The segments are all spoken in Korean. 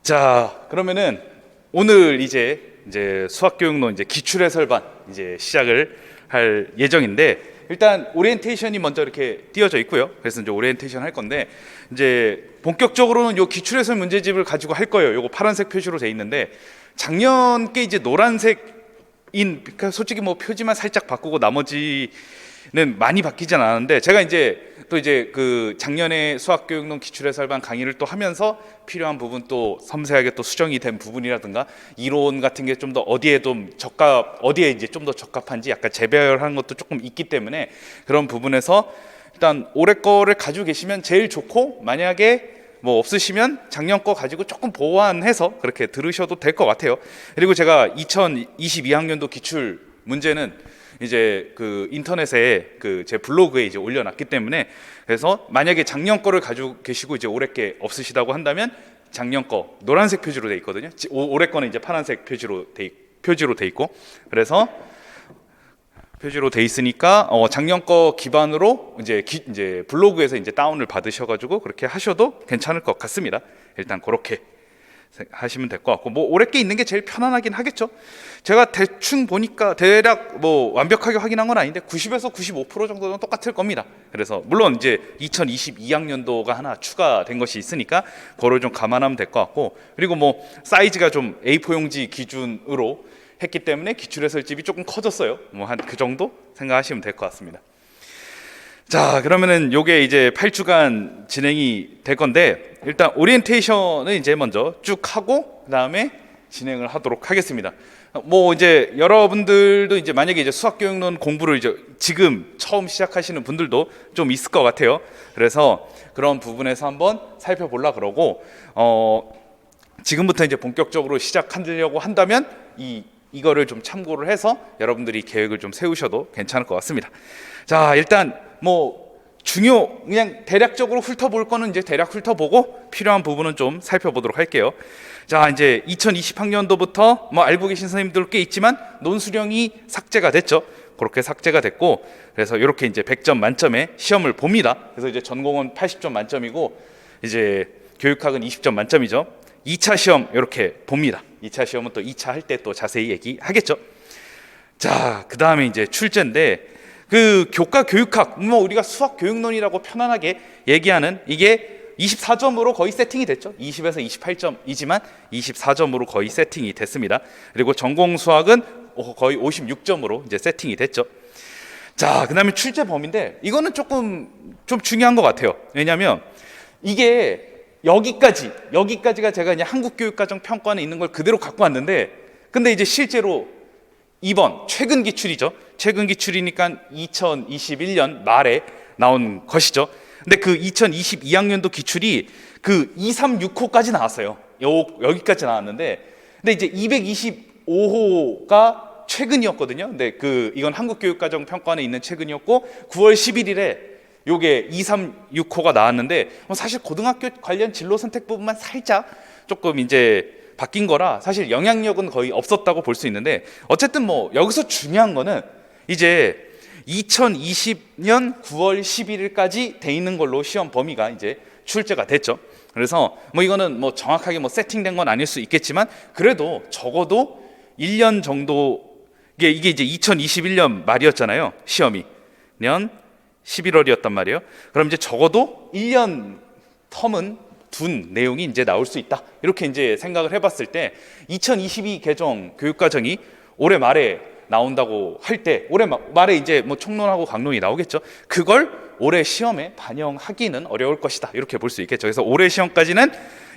자, 그러면은 오늘 이제 수학교육론 이제 기출해설반 이제 시작을 할 예정인데, 일단 오리엔테이션이 먼저 이렇게 띄워져 있고요. 그래서 이제 오리엔테이션 할 건데, 이제 본격적으로는 요 기출해설 문제집을 가지고 할 거예요. 요거 파란색 표시로 돼 있는데, 작년께 이제 노란색인, 그러니까 솔직히 뭐 표지만 살짝 바꾸고 나머지는 많이 바뀌진 않았는데, 제가 이제 또 이제 그 작년에 수학교육론 기출해설반 강의를 또 하면서 필요한 부분 또 섬세하게 또 수정이 된 부분이라든가 이론 같은 게 좀 더 어디에 이제 좀 더 적합한지 약간 재배열하는 것도 조금 있기 때문에, 그런 부분에서 일단 올해 거를 가지고 계시면 제일 좋고, 만약에 뭐 없으시면 작년 거 가지고 조금 보완해서 그렇게 들으셔도 될 것 같아요. 그리고 제가 2022학년도 기출 문제는 이제 그 인터넷에 그 제 블로그에 이제 올려놨기 때문에, 그래서 만약에 작년 거를 가지고 계시고 이제 올해 게 없으시다고 한다면 작년 거 노란색 표지로 돼 있거든요. 올해 거는 이제 파란색 표지로 돼 있고, 그래서 표지로 돼 있으니까 작년 거 기반으로 이제 블로그에서 이제 다운을 받으셔가지고 그렇게 하셔도 괜찮을 것 같습니다. 일단 그렇게 하시면 될 것 같고, 뭐 올해 게 있는 게 제일 편안하긴 하겠죠. 제가 대충 보니까 대략 뭐 완벽하게 확인한 건 아닌데 90에서 95% 정도는 똑같을 겁니다. 그래서 물론 이제 2022학년도가 하나 추가된 것이 있으니까 그걸 좀 감안하면 될 것 같고, 그리고 뭐 사이즈가 좀 A4 용지 기준으로 했기 때문에 기출해설집이 조금 커졌어요. 뭐 한 그 정도 생각하시면 될 것 같습니다. 자, 그러면은 요게 이제 8주간 진행이 될 건데, 일단 오리엔테이션을 이제 먼저 쭉 하고 그다음에 진행을 하도록 하겠습니다. 뭐 이제 여러분들도 이제 만약에 이제 수학교육론 공부를 이제 지금 처음 시작하시는 분들도 좀 있을 것 같아요. 그래서 그런 부분에서 한번 살펴보려 그러고, 지금부터 이제 본격적으로 시작하려고 한다면 이거를 좀 참고를 해서 여러분들이 계획을 좀 세우셔도 괜찮을 것 같습니다. 자, 일단 뭐 그냥 대략적으로 훑어볼 거는 이제 대략 훑어보고 필요한 부분은 좀 살펴보도록 할게요. 자, 이제 2020학년도부터 뭐 알고 계신 선생님들 꽤 있지만 논수령이 삭제가 됐죠. 그렇게 삭제가 됐고, 그래서 이렇게 이제 100점 만점에 시험을 봅니다. 그래서 이제 전공은 80점 만점이고 이제 교육학은 20점 만점이죠. 2차 시험 이렇게 봅니다. 2차 시험은 또 2차 할 때 또 자세히 얘기하겠죠. 자, 그 다음에 이제 출제인데, 그 교과 교육학, 뭐 우리가 수학 교육론이라고 편안하게 얘기하는 이게 24점으로 거의 세팅이 됐죠. 20에서 28점이지만 24점으로 거의 세팅이 됐습니다. 그리고 전공 수학은 거의 56점으로 이제 세팅이 됐죠. 자, 그 다음에 출제 범위인데 이거는 조금 좀 중요한 것 같아요. 왜냐하면 이게 여기까지가 제가 이제 한국교육과정 평가안에 있는 걸 그대로 갖고 왔는데, 근데 이제 실제로 이번 최근 기출이죠. 최근 기출이니까 2021년 말에 나온 것이죠. 근데 그 2022학년도 기출이 그 236호까지 나왔어요. 여기까지 나왔는데, 근데 이제 225호가 최근이었거든요. 근데 이건 한국교육과정 평가안에 있는 최근이었고, 9월 11일에 요게 236호가 나왔는데, 사실 고등학교 관련 진로 선택 부분만 살짝 조금 이제 바뀐 거라 사실 영향력은 거의 없었다고 볼 수 있는데, 어쨌든 뭐 여기서 중요한 거는 이제 2020년 9월 11일까지 돼 있는 걸로 시험 범위가 이제 출제가 됐죠. 그래서 뭐 이거는 뭐 정확하게 뭐 세팅된 건 아닐 수 있겠지만, 그래도 적어도 1년 정도, 이게 이제 2021년 말이었잖아요. 시험이 년 11월이었단 말이에요. 그럼 이제 적어도 1년 텀은 둔 내용이 이제 나올 수 있다. 이렇게 이제 생각을 해봤을 때 2022 개정 교육과정이 올해 말에 나온다고 할 때, 올해 말에 이제 뭐 총론하고 강론이 나오겠죠. 그걸 올해 시험에 반영하기는 어려울 것이다. 이렇게 볼 수 있겠죠. 그래서 올해 시험까지는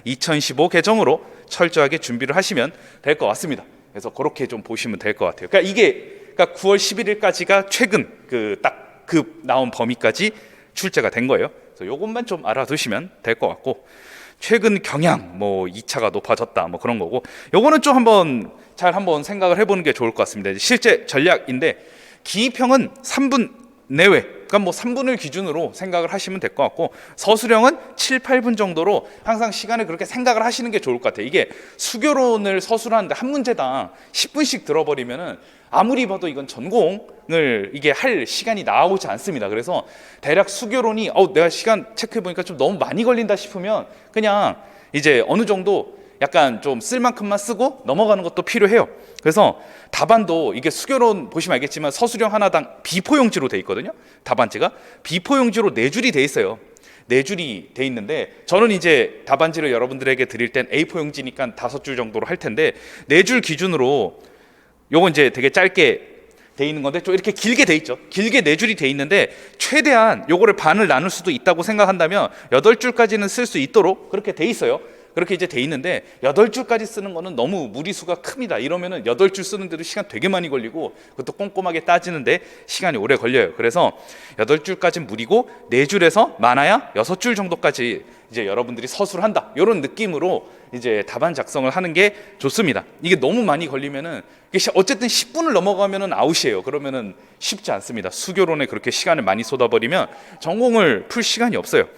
2015 개정으로 철저하게 준비를 하시면 될 것 같습니다. 그래서 그렇게 좀 보시면 될 것 같아요. 그러니까 9월 11일까지가 최근 나온 범위까지 출제가 된 거예요. 그래서 이것만 좀 알아두시면 될 것 같고, 최근 경향 뭐 2차가 높아졌다 뭐 그런 거고, 요거는 좀 한번 생각을 해보는 게 좋을 것 같습니다. 실제 전략인데, 기입형은 3분 내외, 그러니까 뭐 3분을 기준으로 생각을 하시면 될 것 같고, 서술형은 7, 8분 정도로 항상 시간을 그렇게 생각을 하시는 게 좋을 것 같아요. 이게 수교론을 서술하는데 한 문제당 10분씩 들어버리면은 아무리 봐도 이건 전공을 이게 할 시간이 나오지 않습니다. 그래서 대략 수교론이 내가 시간 체크해 보니까 좀 너무 많이 걸린다 싶으면 그냥 이제 어느 정도 약간 좀 쓸 만큼만 쓰고 넘어가는 것도 필요해요. 그래서 답안도 이게 수교론 보시면 알겠지만 서술형 하나당 비포용지로 돼 있거든요. 답안지가 비포용지로 4줄이 돼 있어요. 4줄이 돼 있는데 저는 이제 답안지를 여러분들에게 드릴 땐 A4 용지니까 5줄 정도로 할 텐데 4줄 기준으로 요건 이제 되게 짧게 돼 있는 건데 좀 이렇게 길게 돼 있죠. 길게 4줄이 돼 있는데 최대한 요거를 반을 나눌 수도 있다고 생각한다면 8줄까지는 쓸 수 있도록 그렇게 돼 있어요. 그렇게 이제 돼 있는데 8줄까지 쓰는 거는 너무 무리수가 큽니다. 이러면은 8줄 쓰는데도 시간 되게 많이 걸리고 그것도 꼼꼼하게 따지는데 시간이 오래 걸려요. 그래서 8줄까지는 무리고 4줄에서 많아야 6줄 정도까지 이제 여러분들이 서술한다. 이런 느낌으로 이제 답안 작성을 하는 게 좋습니다. 이게 너무 많이 걸리면은 어쨌든 10분을 넘어가면은 아웃이에요. 그러면은 쉽지 않습니다. 수교론에 그렇게 시간을 많이 쏟아버리면 전공을 풀 시간이 없어요.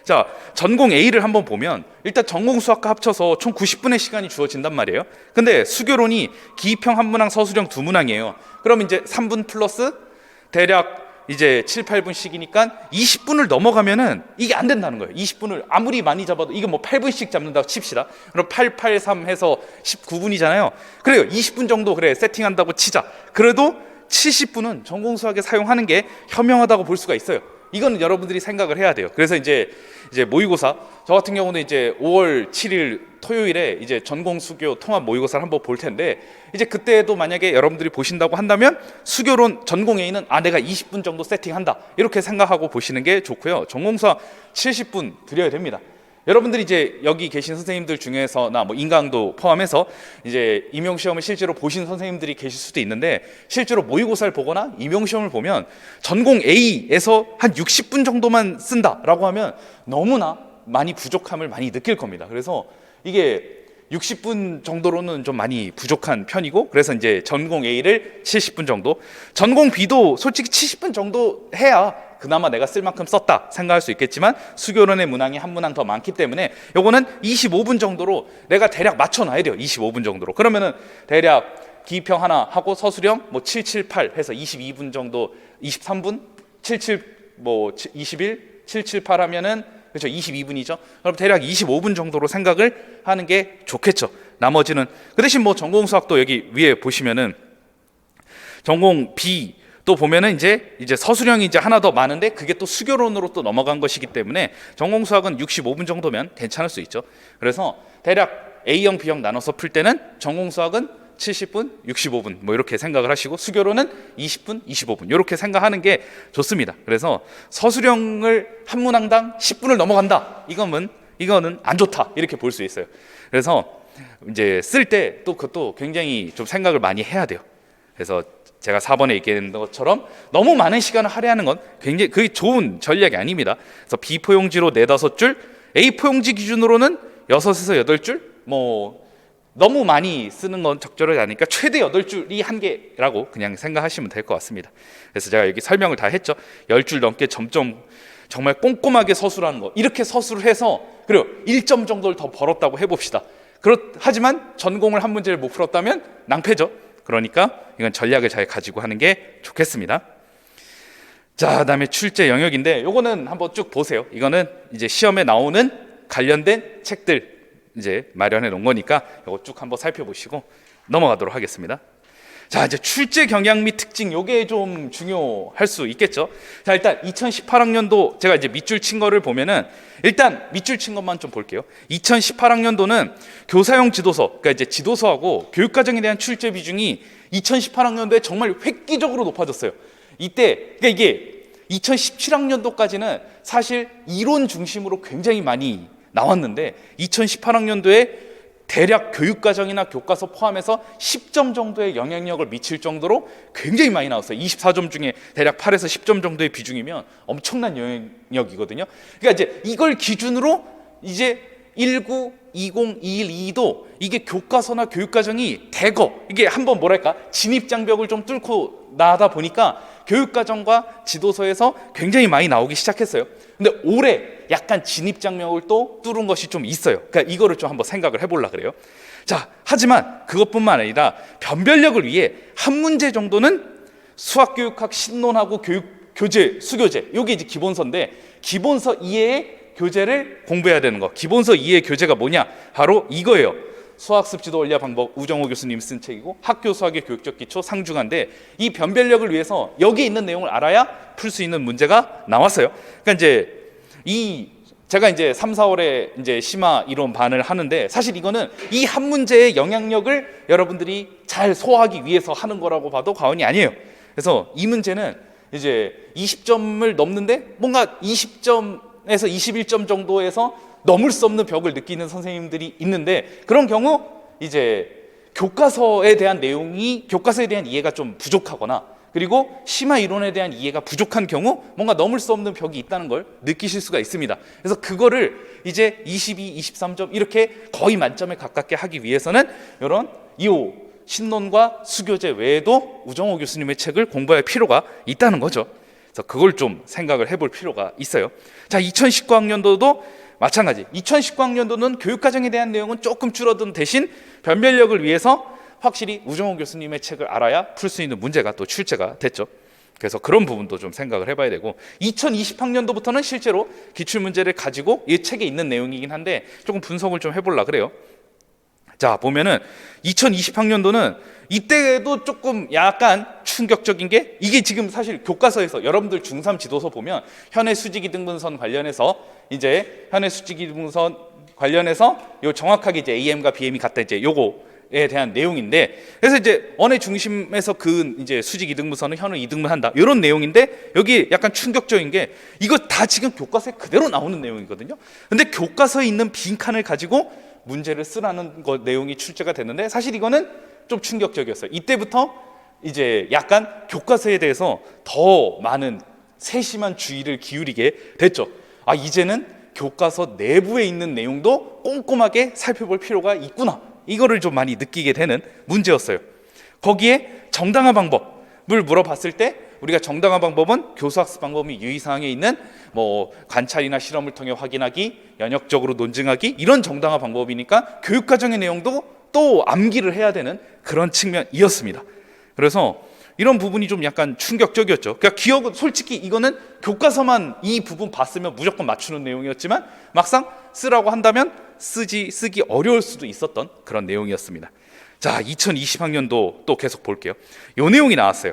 자, 전공 A를 한번 보면 일단 전공 수학과 합쳐서 총 90분의 시간이 주어진단 말이에요. 근데 수교론이 기입형 한 문항, 서술형 두 문항이에요. 그럼 이제 3분 플러스 대략 이제 7, 8분씩이니까 20분을 넘어가면은 이게 안 된다는 거예요. 20분을 아무리 많이 잡아도 이게 뭐 8분씩 잡는다고 칩시다. 그럼 8, 8, 3 해서 19분이잖아요. 그래요. 20분 정도 그래 세팅한다고 치자. 그래도 70분은 전공 수학에 사용하는 게 현명하다고 볼 수가 있어요. 이건 여러분들이 생각을 해야 돼요. 그래서 이제 모의고사 저 같은 경우는 이제 5월 7일 토요일에 이제 전공 수교 통합 모의고사를 한번 볼 텐데 이제 그때도 만약에 여러분들이 보신다고 한다면 수교론 전공 A는 내가 20분 정도 세팅한다 이렇게 생각하고 보시는 게 좋고요. 전공 수학 70분 드려야 됩니다. 여러분들이 이제 여기 계신 선생님들 중에서나 뭐 인강도 포함해서 이제 임용시험을 실제로 보신 선생님들이 계실 수도 있는데 실제로 모의고사를 보거나 임용시험을 보면 전공 A에서 한 60분 정도만 쓴다라고 하면 너무나 많이 부족함을 많이 느낄 겁니다. 그래서 이게 60분 정도로는 좀 많이 부족한 편이고 그래서 이제 전공 A를 70분 정도 전공 B도 솔직히 70분 정도 해야 그나마 내가 쓸 만큼 썼다 생각할 수 있겠지만 수교론의 문항이 한 문항 더 많기 때문에 요거는 25분 정도로 내가 대략 맞춰놔야 돼요. 25분 정도로 그러면은 대략 기입형 하나 하고 서술형 뭐 7, 7, 8 해서 22분 정도 23분 7, 7 뭐 21 7, 7, 8 하면은 그렇죠. 22분이죠. 그럼 대략 25분 정도로 생각을 하는 게 좋겠죠. 나머지는 그 대신 뭐 전공 수학도 여기 위에 보시면은 전공 B 또 보면은 이제 서술형이 이제 하나 더 많은데 그게 또 수교론으로 또 넘어간 것이기 때문에 전공 수학은 65분 정도면 괜찮을 수 있죠. 그래서 대략 A형, B형 나눠서 풀 때는 전공 수학은 70분, 65분 뭐 이렇게 생각을 하시고 수교론은 20분, 25분 이렇게 생각하는 게 좋습니다. 그래서 서술형을 한 문항당 10분을 넘어간다. 이거는 안 좋다. 이렇게 볼 수 있어요. 그래서 이제 쓸 때 또 그것도 굉장히 좀 생각을 많이 해야 돼요. 그래서 제가 4번에 얘기했던 것처럼 너무 많은 시간을 할애하는 건 굉장히 그게 좋은 전략이 아닙니다. 그래서 B포용지로 4, 5줄, A포용지 기준으로는 6에서 8줄 뭐 너무 많이 쓰는 건 적절하지 않으니까 최대 8줄이 한계라고 그냥 생각하시면 될 것 같습니다. 그래서 제가 여기 설명을 다 했죠. 10줄 넘게 점점 정말 꼼꼼하게 서술하는 거 이렇게 서술을 해서 그리고 1점 정도를 더 벌었다고 해봅시다. 하지만 전공을 한 문제를 못 풀었다면 낭패죠. 그러니까 이건 전략을 잘 가지고 하는 게 좋겠습니다. 자, 그다음에 출제 영역인데 요거는 한번 쭉 보세요. 이거는 이제 시험에 나오는 관련된 책들 이제 마련해 놓은 거니까 이거 쭉 한번 살펴보시고 넘어가도록 하겠습니다. 자, 이제 출제 경향 및 특징 요게 좀 중요할 수 있겠죠. 자, 일단 2018학년도 제가 이제 밑줄 친 거를 보면은 일단 밑줄 친 것만 좀 볼게요. 2018학년도는 교사용 지도서, 그러니까 이제 지도서하고 교육과정에 대한 출제 비중이 2018학년도에 정말 획기적으로 높아졌어요. 그러니까 이게 2017학년도까지는 사실 이론 중심으로 굉장히 많이 나왔는데 2018학년도에 대략 교육과정이나 교과서 포함해서 10점 정도의 영향력을 미칠 정도로 굉장히 많이 나왔어요. 24점 중에 대략 8에서 10점 정도의 비중이면 엄청난 영향력이거든요. 그러니까 이제 이걸 기준으로 이제 19, 20, 21, 22도 이게 교과서나 교육과정이 대거 이게 한번 뭐랄까 진입장벽을 좀 뚫고 나다 보니까 교육과정과 지도서에서 굉장히 많이 나오기 시작했어요. 근데 올해 약간 진입장벽을 또 뚫은 것이 좀 있어요. 그러니까 이거를 좀 한번 생각을 해보려고 그래요. 자, 하지만 그것뿐만 아니라 변별력을 위해 한 문제 정도는 수학교육학 신론하고 교재, 수교재 요게 이제 기본서인데 기본서 이외에 교재를 공부해야 되는 거. 기본서 2의 교재가 뭐냐? 바로 이거예요. 수학습 지도 원리와 방법, 우정호 교수님이 쓴 책이고 학교 수학의 교육적 기초 상중하인데, 이 변별력을 위해서 여기 있는 내용을 알아야 풀 수 있는 문제가 나왔어요. 그러니까 이제 제가 이제 3, 4월에 이제 심화 이론 반을 하는데, 사실 이거는 이 한 문제의 영향력을 여러분들이 잘 소화하기 위해서 하는 거라고 봐도 과언이 아니에요. 그래서 이 문제는 이제 20점을 넘는데 뭔가 20점에서 21점 정도에서 넘을 수 없는 벽을 느끼는 선생님들이 있는데, 그런 경우 이제 교과서에 대한 이해가 좀 부족하거나, 그리고 심화 이론에 대한 이해가 부족한 경우 뭔가 넘을 수 없는 벽이 있다는 걸 느끼실 수가 있습니다. 그래서 그거를 이제 22, 23점 이렇게 거의 만점에 가깝게 하기 위해서는 이런 이호 신론과 수교재 외에도 우정호 교수님의 책을 공부할 필요가 있다는 거죠. 그래서 그걸 좀 생각을 해볼 필요가 있어요. 자, 2019학년도도 마찬가지. 2019학년도는 교육과정에 대한 내용은 조금 줄어든 대신 변별력을 위해서 확실히 우정호 교수님의 책을 알아야 풀 수 있는 문제가 또 출제가 됐죠. 그래서 그런 부분도 좀 생각을 해봐야 되고, 2020학년도부터는 실제로 기출문제를 가지고 이 책에 있는 내용이긴 한데 조금 분석을 좀 해보려고 그래요. 자, 보면은 2020학년도는 이때도 조금 약간 충격적인 게, 이게 지금 사실 교과서에서 여러분들 중3 지도서 보면 현해 수직이등분선 관련해서 요 정확하게 이제 AM과 BM이 같다, 이제 요거에 대한 내용인데, 그래서 이제 원의 중심에서 그 이제 수직 이등분선은 현을 이등분한다, 이런 내용인데, 여기 약간 충격적인 게 이거 다 지금 교과서에 그대로 나오는 내용이거든요. 근데 교과서에 있는 빈칸을 가지고 문제를 쓰라는 내용이 출제가 됐는데, 사실 이거는 좀 충격적이었어요. 이때부터 이제 약간 교과서에 대해서 더 많은 세심한 주의를 기울이게 됐죠. 아, 이제는 교과서 내부에 있는 내용도 꼼꼼하게 살펴볼 필요가 있구나, 이거를 좀 많이 느끼게 되는 문제였어요. 거기에 정당한 방법을 물어봤을 때, 우리가 정당한 방법은 교수학습 방법 및 유의사항에 있는 뭐 관찰이나 실험을 통해 확인하기, 연역적으로 논증하기, 이런 정당한 방법이니까 교육과정의 내용도 또 암기를 해야 되는 그런 측면이었습니다. 그래서 이런 부분이 좀 약간 충격적이었죠. 그러니까 기억은 솔직히 이거는 교과서만 이 부분 봤으면 무조건 맞추는 내용이었지만, 막상 쓰라고 한다면 쓰기 어려울 수도 있었던 그런 내용이었습니다. 자, 2020학년도 또 계속 볼게요. 이 내용이 나왔어요.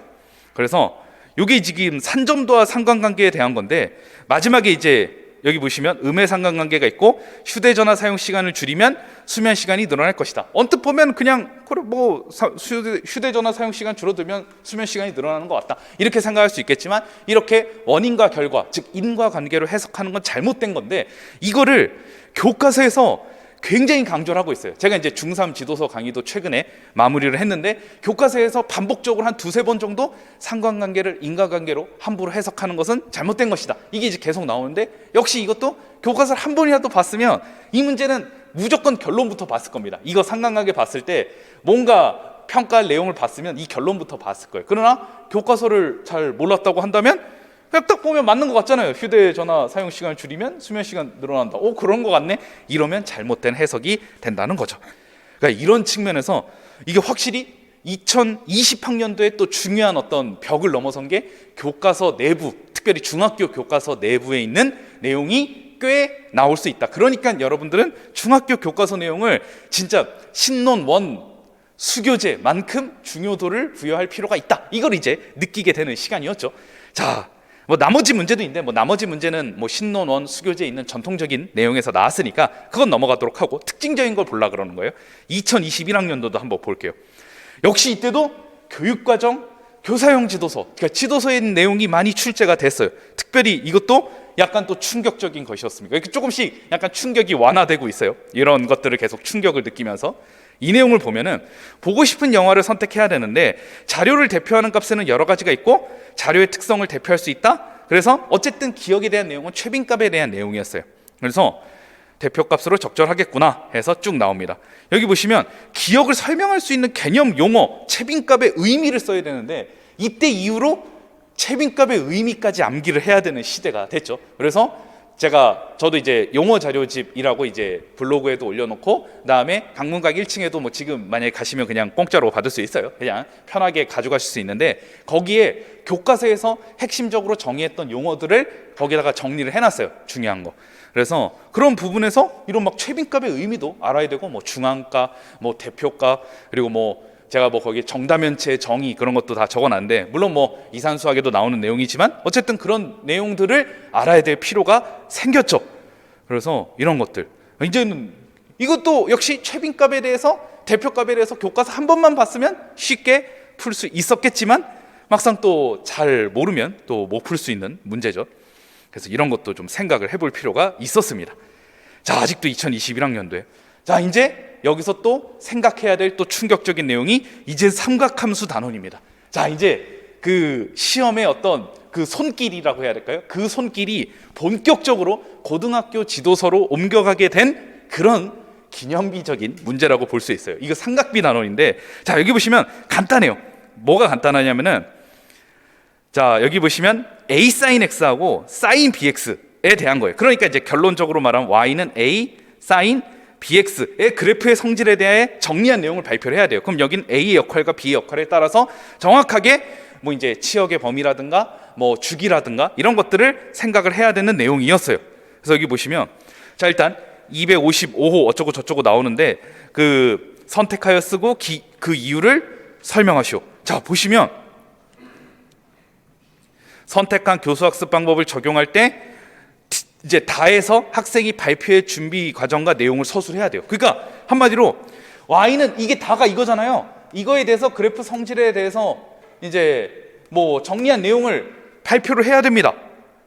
그래서 이게 지금 산점도와 상관관계에 대한 건데, 마지막에 이제 여기 보시면 음의 상관관계가 있고, 휴대전화 사용 시간을 줄이면 수면 시간이 늘어날 것이다. 언뜻 보면 그냥 휴대전화 사용 시간 줄어들면 수면 시간이 늘어나는 것 같다, 이렇게 생각할 수 있겠지만, 이렇게 원인과 결과, 즉 인과관계로 해석하는 건 잘못된 건데, 이거를 교과서에서 굉장히 강조를 하고 있어요. 제가 이제 중3 지도서 강의도 최근에 마무리를 했는데, 교과서에서 반복적으로 한 두세 번 정도 상관관계를 인과관계로 함부로 해석하는 것은 잘못된 것이다, 이게 이제 계속 나오는데, 역시 이것도 교과서를 한 번이라도 봤으면 이 문제는 무조건 결론부터 봤을 겁니다. 이거 상관관계 봤을 때 뭔가 평가할 내용을 봤으면 이 결론부터 봤을 거예요. 그러나 교과서를 잘 몰랐다고 한다면 그냥 딱 보면 맞는 것 같잖아요. 휴대전화 사용 시간을 줄이면 수면 시간 늘어난다. 그런 것 같네. 이러면 잘못된 해석이 된다는 거죠. 그러니까 이런 측면에서 이게 확실히 2020학년도에 또 중요한 어떤 벽을 넘어선 게, 교과서 내부, 특별히 중학교 교과서 내부에 있는 내용이 꽤 나올 수 있다. 그러니까 여러분들은 중학교 교과서 내용을 진짜 신론 원 수교재만큼 중요도를 부여할 필요가 있다, 이걸 이제 느끼게 되는 시간이었죠. 자, 뭐 나머지 문제도 있는데, 나머지 문제는 신론 원 수교재에 있는 전통적인 내용에서 나왔으니까 그건 넘어가도록 하고, 특징적인 걸 보려고 그러는 거예요. 2021학년도도 한번 볼게요. 역시 이때도 교육과정 교사용 지도서, 그러니까 지도서에 있는 내용이 많이 출제가 됐어요. 특별히 이것도 약간 또 충격적인 것이었습니다. 이렇게 조금씩 약간 충격이 완화되고 있어요. 이런 것들을 계속 충격을 느끼면서 이 내용을 보면은, 보고 싶은 영화를 선택해야 되는데 자료를 대표하는 값에는 여러 가지가 있고 자료의 특성을 대표할 수 있다. 그래서 어쨌든 기억에 대한 내용은 최빈값에 대한 내용이었어요. 그래서 대표값으로 적절하겠구나 해서 쭉 나옵니다. 여기 보시면 기억을 설명할 수 있는 개념 용어, 최빈값의 의미를 써야 되는데, 이때 이후로 최빈값의 의미까지 암기를 해야 되는 시대가 됐죠. 그래서 저도 이제 용어 자료집이라고 이제 블로그에도 올려놓고, 그다음에 강문각 1층에도 뭐 지금 만약에 가시면 그냥 공짜로 받을 수 있어요. 그냥 편하게 가져가실 수 있는데, 거기에 교과서에서 핵심적으로 정의했던 용어들을 거기다가 정리를 해놨어요. 중요한 거. 그래서 그런 부분에서 이런 막 최빈값의 의미도 알아야 되고, 뭐 중앙가, 뭐 대표가, 그리고 뭐 제가 뭐 거기 정다면체 정의 그런 것도 다 적어놨는데, 물론 뭐 이산수학에도 나오는 내용이지만 어쨌든 그런 내용들을 알아야 될 필요가 생겼죠. 그래서 이런 것들 이제는 이것도 역시 최빈값에 대해서 대표값에 대해서 교과서 한 번만 봤으면 쉽게 풀 수 있었겠지만 막상 또 잘 모르면 또 못 풀 수 있는 문제죠. 그래서 이런 것도 좀 생각을 해볼 필요가 있었습니다. 자, 아직도 2021학년도에 자, 이제 여기서 또 생각해야 될 또 충격적인 내용이 이제 삼각함수 단원입니다. 자, 이제 그 시험의 어떤 그 손길이라고 해야 될까요? 그 손길이 본격적으로 고등학교 지도서로 옮겨가게 된 그런 기념비적인 문제라고 볼 수 있어요. 이거 삼각비 단원인데, 자, 여기 보시면 간단해요. 뭐가 간단하냐면은, 자, 여기 보시면 a sin x하고 sin bx에 대한 거예요. 그러니까 이제 결론적으로 말하면 y는 a sin bx의 그래프의 성질에 대해 정리한 내용을 발표를 해야 돼요. 그럼 여기는 a의 역할과 b의 역할에 따라서 정확하게 뭐 이제 치역의 범위라든가 뭐 주기라든가 이런 것들을 생각을 해야 되는 내용이었어요. 그래서 여기 보시면, 자, 일단 255호 어쩌고 저쩌고 나오는데 그 선택하여 쓰고 그 이유를 설명하시오. 자, 보시면 선택한 교수학습 방법을 적용할 때 이제 다해서 학생이 발표의 준비 과정과 내용을 서술해야 돼요. 그러니까 한마디로 y는 이게 다가 이거잖아요. 이거에 대해서 그래프 성질에 대해서 이제 뭐 정리한 내용을 발표를 해야 됩니다.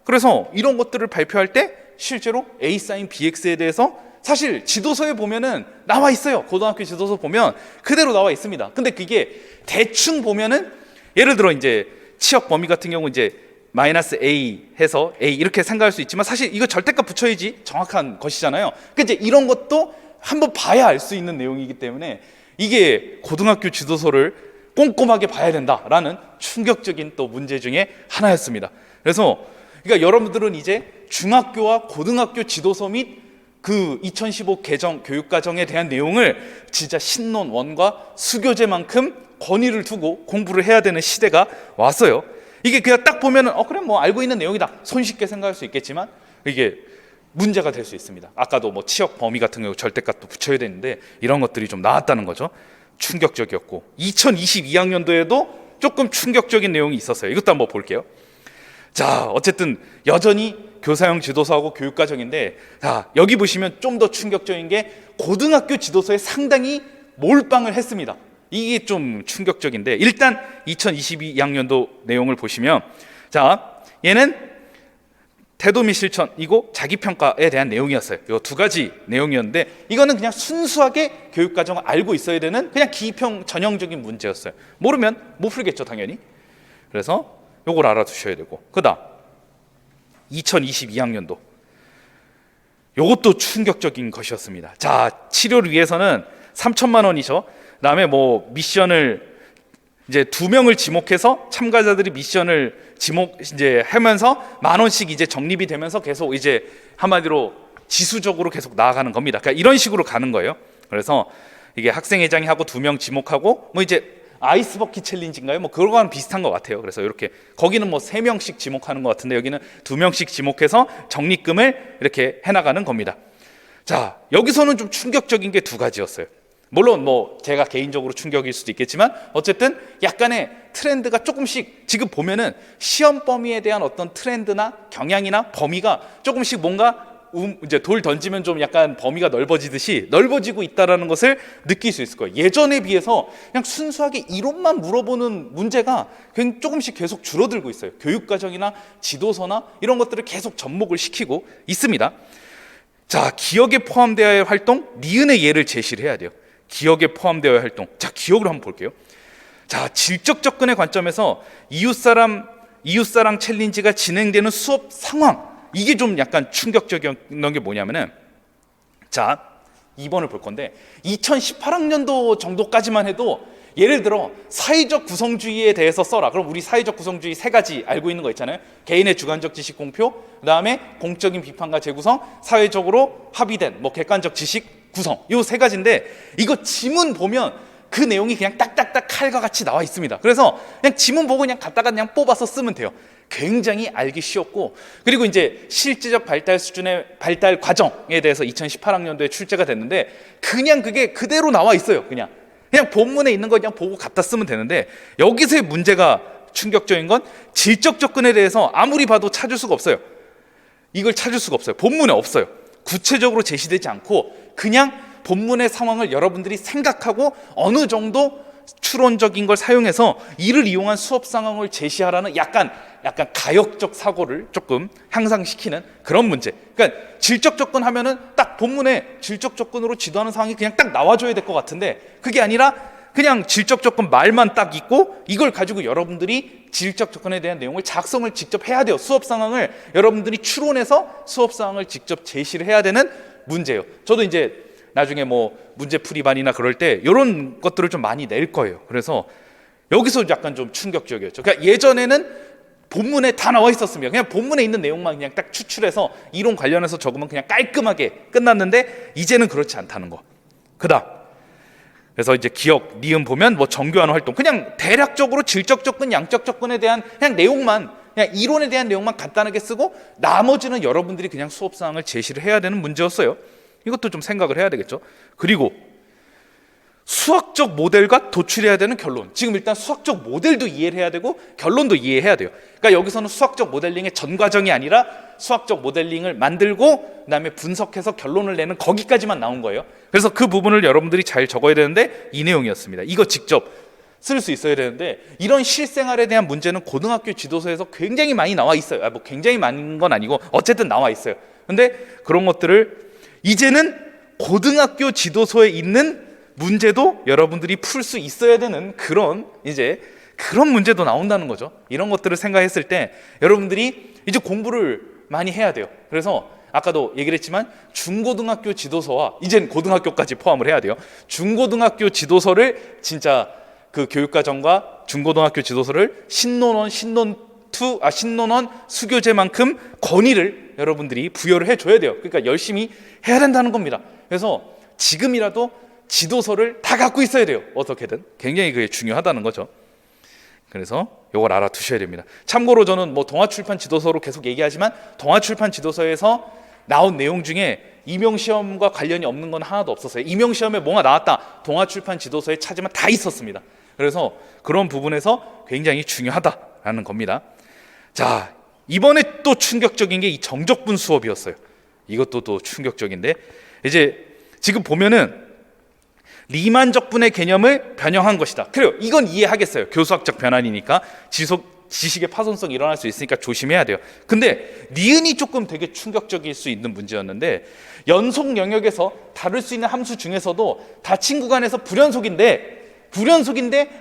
그래서 이런 것들을 발표할 때 실제로 a sin bx에 대해서 사실 지도서에 보면은 나와 있어요. 고등학교 지도서 보면 그대로 나와 있습니다. 근데 그게 대충 보면은 예를 들어 이제 치역 범위 같은 경우 이제 마이너스 a 해서 a 이렇게 생각할 수 있지만 사실 이거 절대값 붙여야지 정확한 것이잖아요. 그러니까 이제 이런 것도 한번 봐야 알 수 있는 내용이기 때문에 이게 고등학교 지도서를 꼼꼼하게 봐야 된다라는 충격적인 또 문제 중에 하나였습니다. 그래서 그러니까 여러분들은 이제 중학교와 고등학교 지도서 및 그 2015 개정 교육과정에 대한 내용을 진짜 신논1과 수교재만큼 권위를 두고 공부를 해야 되는 시대가 왔어요. 이게 그냥 딱 보면은 그래 뭐 알고 있는 내용이다 손쉽게 생각할 수 있겠지만 이게 문제가 될 수 있습니다. 아까도 뭐 치역 범위 같은 경우 절대값도 붙여야 되는데 이런 것들이 좀 나왔다는 거죠. 충격적이었고 2022학년도에도 조금 충격적인 내용이 있었어요. 이것도 한번 볼게요. 자, 어쨌든 여전히 교사형 지도서하고 교육과정인데, 자, 여기 보시면 좀 더 충격적인 게 고등학교 지도서에 상당히 몰빵을 했습니다. 이게 좀 충격적인데, 일단 2022학년도 내용을 보시면, 자, 얘는 태도 및 실천이고 자기평가에 대한 내용이었어요. 이 두 가지 내용이었는데 이거는 그냥 순수하게 교육과정을 알고 있어야 되는 그냥 기평 전형적인 문제였어요. 모르면 못 풀겠죠, 당연히. 그래서 요걸 알아두셔야 되고, 그다음 2022학년도 요것도 충격적인 것이었습니다. 자, 치료를 위해서는 3천만 원이죠. 그다음에 뭐 미션을 이제 2명을 지목해서 참가자들이 미션을 이제 하면서 10,000원씩 이제 적립이 되면서 계속 이제 한마디로 지수적으로 계속 나아가는 겁니다. 그러니까 이런 식으로 가는 거예요. 그래서 이게 학생회장이 하고 2명 지목하고 뭐 이제 아이스버킷 챌린지인가요? 뭐 그거랑 비슷한 것 같아요. 그래서 이렇게 거기는 뭐 3명씩 지목하는 것 같은데 여기는 2명씩 지목해서 적립금을 이렇게 해나가는 겁니다. 자, 여기서는 좀 충격적인 게 2가지였어요. 물론 뭐 제가 개인적으로 충격일 수도 있겠지만 어쨌든 약간의 트렌드가 조금씩 지금 보면은 시험 범위에 대한 어떤 트렌드나 경향이나 범위가 조금씩 뭔가 이제 돌 던지면 좀 약간 범위가 넓어지듯이 넓어지고 있다라는 것을 느낄 수 있을 거예요. 예전에 비해서 그냥 순수하게 이론만 물어보는 문제가 조금씩 계속 줄어들고 있어요. 교육과정이나 지도서나 이런 것들을 계속 접목을 시키고 있습니다. 자, 기억에 포함되어야 할 활동, 니은의 예를 제시를 해야 돼요. 기억에 포함되어야 할 활동. 자, 기억으로 한번 볼게요. 자, 질적 접근의 관점에서 이웃사랑 챌린지가 진행되는 수업 상황, 이게 좀 약간 충격적인 게 뭐냐면은, 자, 2번을 볼 건데 2018학년도 정도까지만 해도 예를 들어 사회적 구성주의에 대해서 써라. 그럼 우리 사회적 구성주의 3가지 알고 있는 거 있잖아요. 개인의 주관적 지식 공표, 그다음에 공적인 비판과 재구성, 사회적으로 합의된 뭐 객관적 지식 구성, 요 3가지인데 이거 지문 보면 그 내용이 그냥 딱딱딱 칼과 같이 나와 있습니다. 그래서 그냥 지문 보고 그냥 갖다가 그냥 뽑아서 쓰면 돼요. 굉장히 알기 쉬웠고, 그리고 이제 실제적 발달 수준의 발달 과정에 대해서 2018학년도에 출제가 됐는데 그냥 그게 그대로 나와 있어요. 그냥 본문에 있는 거 그냥 보고 갖다 쓰면 되는데, 여기서의 문제가 충격적인 건 질적 접근에 대해서 아무리 봐도 찾을 수가 없어요. 이걸 찾을 수가 없어요. 본문에 없어요. 구체적으로 제시되지 않고 그냥 본문의 상황을 여러분들이 생각하고 어느 정도 추론적인 걸 사용해서 이를 이용한 수업 상황을 제시하라는 약간 가역적 사고를 조금 향상시키는 그런 문제. 그러니까 질적 접근하면은 딱 본문에 질적 접근으로 지도하는 상황이 그냥 딱 나와줘야 될 것 같은데, 그게 아니라 그냥 질적 접근 말만 딱 있고 이걸 가지고 여러분들이 질적 접근에 대한 내용을 작성을 직접 해야 돼요. 수업 상황을 여러분들이 추론해서 수업 상황을 직접 제시를 해야 되는 문제예요. 저도 이제 나중에 뭐 문제풀이반이나 그럴 때 이런 것들을 좀 많이 낼 거예요. 그래서 여기서 약간 좀 충격적이었죠. 그러니까 예전에는 본문에 다 나와 있었습니다. 그냥 본문에 있는 내용만 그냥 딱 추출해서 이론 관련해서 적으면 그냥 깔끔하게 끝났는데 이제는 그렇지 않다는 거. 그다음, 그래서 이제 기억, 니은 보면 뭐 정교한 활동, 그냥 대략적으로 질적 접근, 양적 접근에 대한 그냥 내용만, 그냥 이론에 대한 내용만 간단하게 쓰고 나머지는 여러분들이 그냥 수업 사항을 제시를 해야 되는 문제였어요. 이것도 좀 생각을 해야 되겠죠. 그리고 수학적 모델과 도출해야 되는 결론. 지금 일단 수학적 모델도 이해를 해야 되고 결론도 이해해야 돼요. 그러니까 여기서는 수학적 모델링의 전 과정이 아니라 수학적 모델링을 만들고 그다음에 분석해서 결론을 내는 거기까지만 나온 거예요. 그래서 그 부분을 여러분들이 잘 적어야 되는데 이 내용이었습니다. 이거 직접 쓸 수 있어야 되는데, 이런 실생활에 대한 문제는 고등학교 지도서에서 굉장히 많이 나와 있어요. 뭐 굉장히 많은 건 아니고 어쨌든 나와 있어요. 근데 그런 것들을 이제는 고등학교 지도서에 있는 문제도 여러분들이 풀 수 있어야 되는 그런 문제도 나온다는 거죠. 이런 것들을 생각했을 때 여러분들이 이제 공부를 많이 해야 돼요. 그래서 아까도 얘기를 했지만 중고등학교 지도서와 이젠 고등학교까지 포함을 해야 돼요. 중고등학교 지도서를 진짜 그 교육과정과 중고등학교 지도서를 신논원 수교재만큼 권위를 여러분들이 부여를 해줘야 돼요. 그러니까 열심히 해야 된다는 겁니다. 그래서 지금이라도 지도서를 다 갖고 있어야 돼요. 어떻게든. 굉장히 그게 중요하다는 거죠. 그래서 이걸 알아두셔야 됩니다. 참고로 저는 뭐 동아출판 지도서로 계속 얘기하지만 동아출판 지도서에서 나온 내용 중에 임용시험과 관련이 없는 건 하나도 없었어요. 임용시험에 뭐가 나왔다, 동아출판 지도서에 찾으면 다 있었습니다. 그래서 그런 부분에서 굉장히 중요하다라는 겁니다. 자, 이번에 또 충격적인 게 이 정적분 수업이었어요. 이것도 또 충격적인데, 이제 지금 보면은 리만적분의 개념을 변형한 것이다. 그래요. 이건 이해하겠어요. 교수학적 변환이니까 지식의 파손성이 일어날 수 있으니까 조심해야 돼요. 근데 니은이 조금 되게 충격적일 수 있는 문제였는데, 연속 영역에서 다룰 수 있는 함수 중에서도 다친 구간에서 불연속인데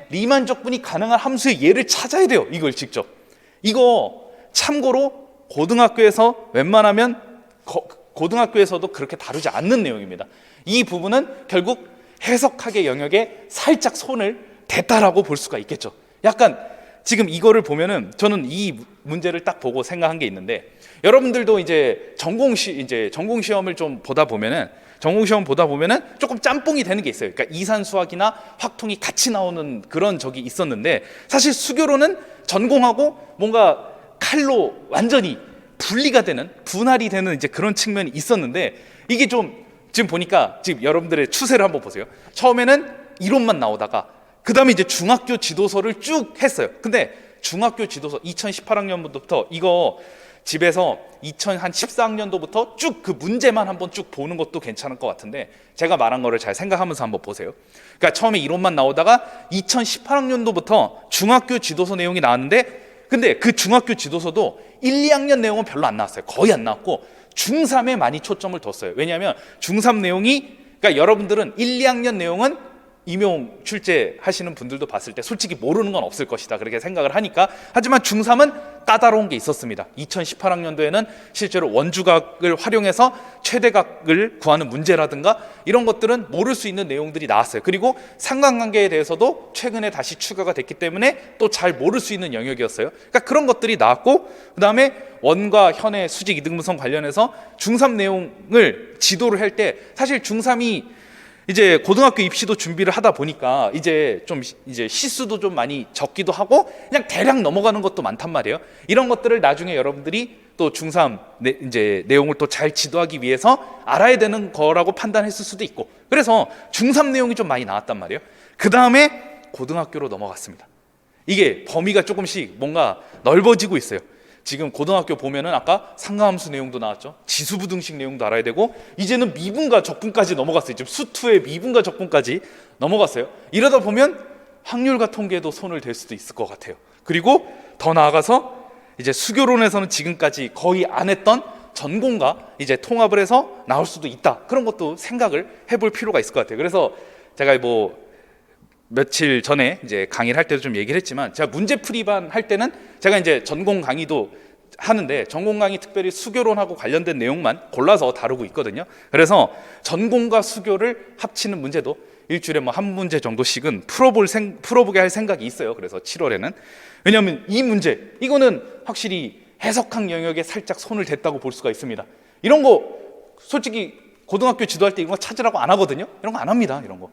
리만적분이 가능한 함수의 예를 찾아야 돼요. 이걸 직접. 이거 참고로 고등학교에서 웬만하면 고등학교에서도 그렇게 다루지 않는 내용입니다. 이 부분은 결국 해석학의 영역에 살짝 손을 댔다라고 볼 수가 있겠죠. 약간 지금 이거를 보면은 저는 이 문제를 딱 보고 생각한 게 있는데, 여러분들도 이제 전공시험을 좀 보다 보면은 조금 짬뽕이 되는 게 있어요. 그러니까 이산수학이나 확통이 같이 나오는 그런 적이 있었는데, 사실 수교로는 전공하고 뭔가 칼로 완전히 분할이 되는 이제 그런 측면이 있었는데, 이게 좀 지금 보니까 지금 여러분들의 추세를 한번 보세요. 처음에는 이론만 나오다가 그 다음에 이제 중학교 지도서를 쭉 했어요. 근데 중학교 지도서 2018학년부터 이거 집에서 2014학년도부터 쭉 그 문제만 한번 쭉 보는 것도 괜찮을 것 같은데, 제가 말한 거를 잘 생각하면서 한번 보세요. 그러니까 처음에 이론만 나오다가 2018학년도부터 중학교 지도서 내용이 나왔는데, 근데 그 중학교 지도서도 1, 2학년 내용은 별로 안 나왔어요. 거의 안 나왔고 중3에 많이 초점을 뒀어요. 왜냐하면 중3 내용이, 그러니까 여러분들은 1, 2학년 내용은 임용 출제하시는 분들도 봤을 때 솔직히 모르는 건 없을 것이다 그렇게 생각을 하니까. 하지만 중3은 까다로운 게 있었습니다. 2018학년도에는 실제로 원주각을 활용해서 최대각을 구하는 문제라든가 이런 것들은 모를 수 있는 내용들이 나왔어요. 그리고 상관관계에 대해서도 최근에 다시 추가가 됐기 때문에 또 잘 모를 수 있는 영역이었어요. 그러니까 그런 것들이 나왔고, 그 다음에 원과 현의 수직 이등분성 관련해서 중3 내용을 지도를 할 때 사실 중3이 이제 고등학교 입시도 준비를 하다 보니까 이제 좀 이제 시수도 좀 많이 적기도 하고 그냥 대략 넘어가는 것도 많단 말이에요. 이런 것들을 나중에 여러분들이 또 중3 이제 내용을 또 잘 지도하기 위해서 알아야 되는 거라고 판단했을 수도 있고, 그래서 중3 내용이 좀 많이 나왔단 말이에요. 그 다음에 고등학교로 넘어갔습니다. 이게 범위가 조금씩 뭔가 넓어지고 있어요. 지금 고등학교 보면은 아까 상가함수 내용도 나왔죠. 지수부등식 내용도 알아야 되고, 이제는 미분과 적분까지 넘어갔어요. 지금 수투의 미분과 적분까지 넘어갔어요. 이러다 보면 확률과 통계에도 손을 댈 수도 있을 것 같아요. 그리고 더 나아가서 이제 수교론에서는 지금까지 거의 안 했던 전공과 이제 통합을 해서 나올 수도 있다. 그런 것도 생각을 해볼 필요가 있을 것 같아요. 그래서 제가 뭐 며칠 전에 이제 강의를 할 때도 좀 얘기를 했지만, 제가 문제풀이반 할 때는 제가 이제 전공 강의도 하는데 전공 강의 특별히 수교론하고 관련된 내용만 골라서 다루고 있거든요. 그래서 전공과 수교를 합치는 문제도 일주일에 뭐 한 문제 정도씩은 풀어보게 할 생각이 있어요. 그래서 7월에는. 왜냐하면 이 문제, 이거는 확실히 해석학 영역에 살짝 손을 댔다고 볼 수가 있습니다. 이런 거 솔직히 고등학교 지도할 때 이런 거 찾으라고 안 하거든요. 이런 거 안 합니다. 이런 거.